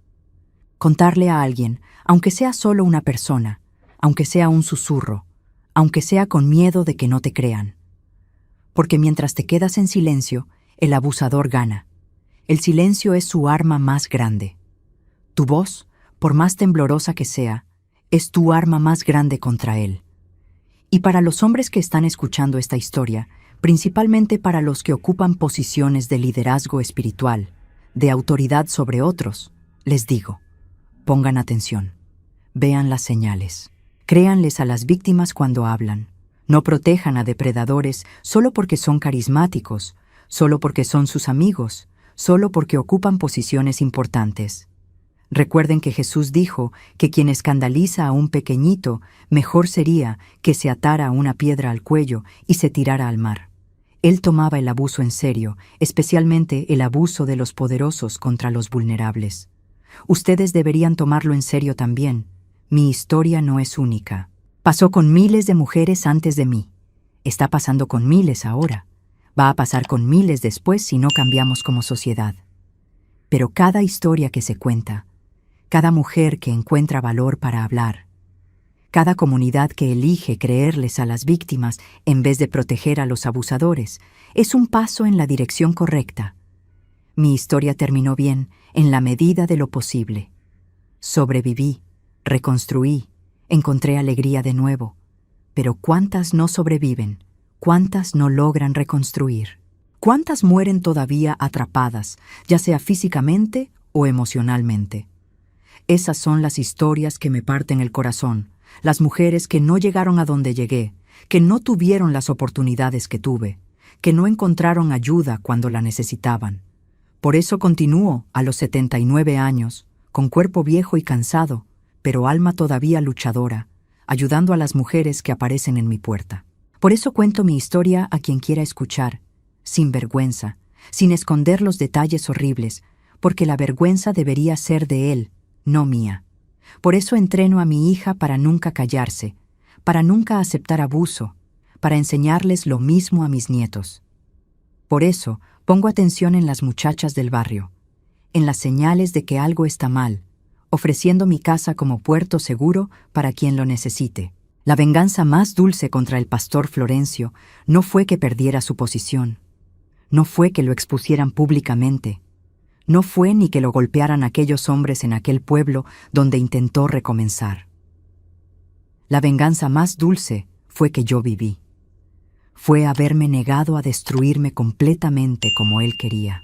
Speaker 1: Contarle a alguien, aunque sea solo una persona, aunque sea un susurro, aunque sea con miedo de que no te crean. Porque mientras te quedas en silencio, el abusador gana. El silencio es su arma más grande. Tu voz, por más temblorosa que sea, es tu arma más grande contra él. Y para los hombres que están escuchando esta historia, principalmente para los que ocupan posiciones de liderazgo espiritual, de autoridad sobre otros, les digo, pongan atención, vean las señales, créanles a las víctimas cuando hablan, no protejan a depredadores solo porque son carismáticos, solo porque son sus amigos, solo porque ocupan posiciones importantes. Recuerden que Jesús dijo que quien escandaliza a un pequeñito, mejor sería que se atara una piedra al cuello y se tirara al mar. Él tomaba el abuso en serio, especialmente el abuso de los poderosos contra los vulnerables. Ustedes deberían tomarlo en serio también. Mi historia no es única. Pasó con miles de mujeres antes de mí. Está pasando con miles ahora. Va a pasar con miles después si no cambiamos como sociedad. Pero cada historia que se cuenta, cada mujer que encuentra valor para hablar, cada comunidad que elige creerles a las víctimas en vez de proteger a los abusadores, es un paso en la dirección correcta. Mi historia terminó bien en la medida de lo posible. Sobreviví, reconstruí, encontré alegría de nuevo. Pero ¿cuántas no sobreviven? ¿Cuántas no logran reconstruir? ¿Cuántas mueren todavía atrapadas, ya sea físicamente o emocionalmente? Esas son las historias que me parten el corazón, las mujeres que no llegaron a donde llegué, que no tuvieron las oportunidades que tuve, que no encontraron ayuda cuando la necesitaban. Por eso continúo a los 79 años, con cuerpo viejo y cansado, pero alma todavía luchadora, ayudando a las mujeres que aparecen en mi puerta. Por eso cuento mi historia a quien quiera escuchar, sin vergüenza, sin esconder los detalles horribles, porque la vergüenza debería ser de él, no mía. Por eso entreno a mi hija para nunca callarse, para nunca aceptar abuso, para enseñarles lo mismo a mis nietos. Por eso pongo atención en las muchachas del barrio, en las señales de que algo está mal, ofreciendo mi casa como puerto seguro para quien lo necesite. La venganza más dulce contra el pastor Florencio no fue que perdiera su posición, no fue que lo expusieran públicamente, no fue ni que lo golpearan aquellos hombres en aquel pueblo donde intentó recomenzar. La venganza más dulce fue que yo viví. Fue haberme negado a destruirme completamente como él quería.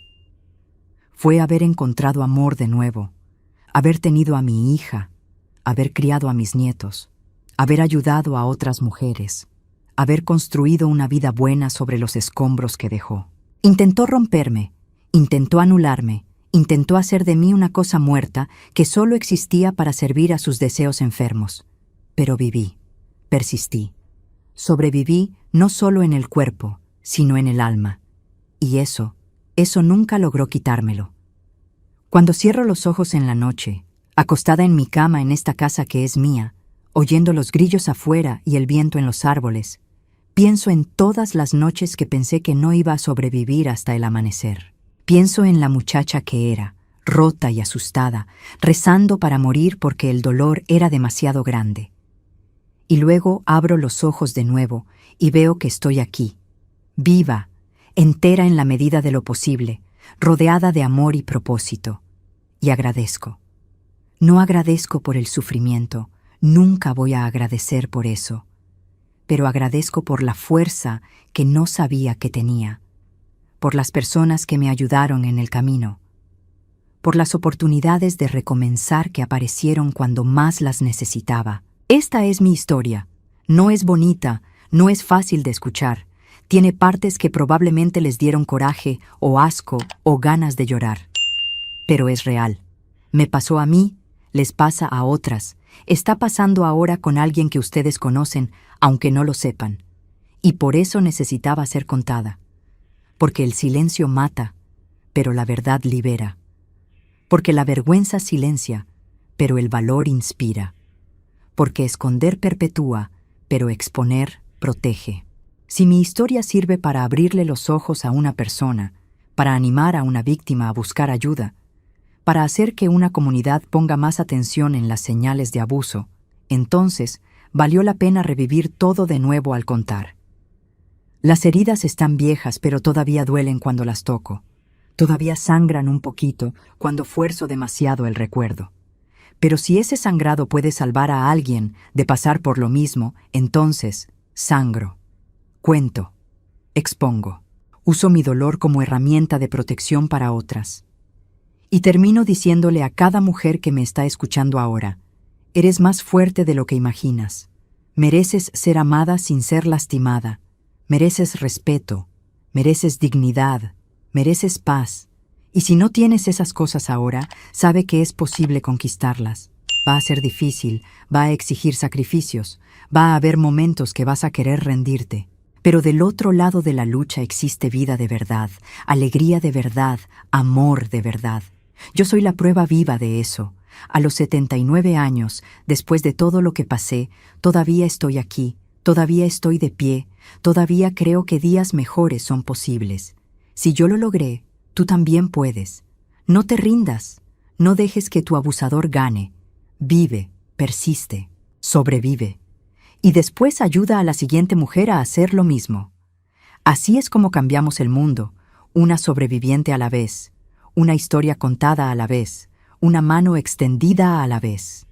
Speaker 1: Fue haber encontrado amor de nuevo, haber tenido a mi hija, haber criado a mis nietos, haber ayudado a otras mujeres, haber construido una vida buena sobre los escombros que dejó. Intentó romperme, intentó anularme, intentó hacer de mí una cosa muerta que solo existía para servir a sus deseos enfermos. Pero viví, persistí, sobreviví no solo en el cuerpo, sino en el alma. Y eso nunca logró quitármelo. Cuando cierro los ojos en la noche, acostada en mi cama en esta casa que es mía, oyendo los grillos afuera y el viento en los árboles, pienso en todas las noches que pensé que no iba a sobrevivir hasta el amanecer. Pienso en la muchacha que era, rota y asustada, rezando para morir porque el dolor era demasiado grande. Y luego abro los ojos de nuevo y veo que estoy aquí, viva, entera en la medida de lo posible, rodeada de amor y propósito. Y agradezco. No agradezco por el sufrimiento, nunca voy a agradecer por eso, pero agradezco por la fuerza que no sabía que tenía, por las personas que me ayudaron en el camino, por las oportunidades de recomenzar que aparecieron cuando más las necesitaba. Esta es mi historia. No es bonita, no es fácil de escuchar. Tiene partes que probablemente les dieron coraje o asco o ganas de llorar. Pero es real. Me pasó a mí, les pasa a otras. Está pasando ahora con alguien que ustedes conocen, aunque no lo sepan. Y por eso necesitaba ser contada. Porque el silencio mata, pero la verdad libera. Porque la vergüenza silencia, pero el valor inspira. Porque esconder perpetúa, pero exponer protege. Si mi historia sirve para abrirle los ojos a una persona, para animar a una víctima a buscar ayuda, para hacer que una comunidad ponga más atención en las señales de abuso, entonces valió la pena revivir todo de nuevo al contar. Las heridas están viejas, pero todavía duelen cuando las toco. Todavía sangran un poquito cuando fuerzo demasiado el recuerdo. Pero si ese sangrado puede salvar a alguien de pasar por lo mismo, entonces sangro, cuento, expongo. Uso mi dolor como herramienta de protección para otras. Y termino diciéndole a cada mujer que me está escuchando ahora, eres más fuerte de lo que imaginas. Mereces ser amada sin ser lastimada. Mereces respeto, mereces dignidad, mereces paz, Y si no tienes esas cosas ahora, sabe que es posible conquistarlas. Va a ser difícil, va a exigir sacrificios, va a haber momentos que vas a querer rendirte. Pero del otro lado de la lucha existe vida de verdad, alegría de verdad, amor de verdad. Yo soy la prueba viva de eso. A los 79 años, después de todo lo que pasé, todavía estoy aquí, todavía estoy de pie, todavía creo que días mejores son posibles. Si yo lo logré, tú también puedes. No te rindas, no dejes que tu abusador gane. Vive, persiste, sobrevive. Y después ayuda a la siguiente mujer a hacer lo mismo. Así es como cambiamos el mundo, una sobreviviente a la vez, una historia contada a la vez, una mano extendida a la vez.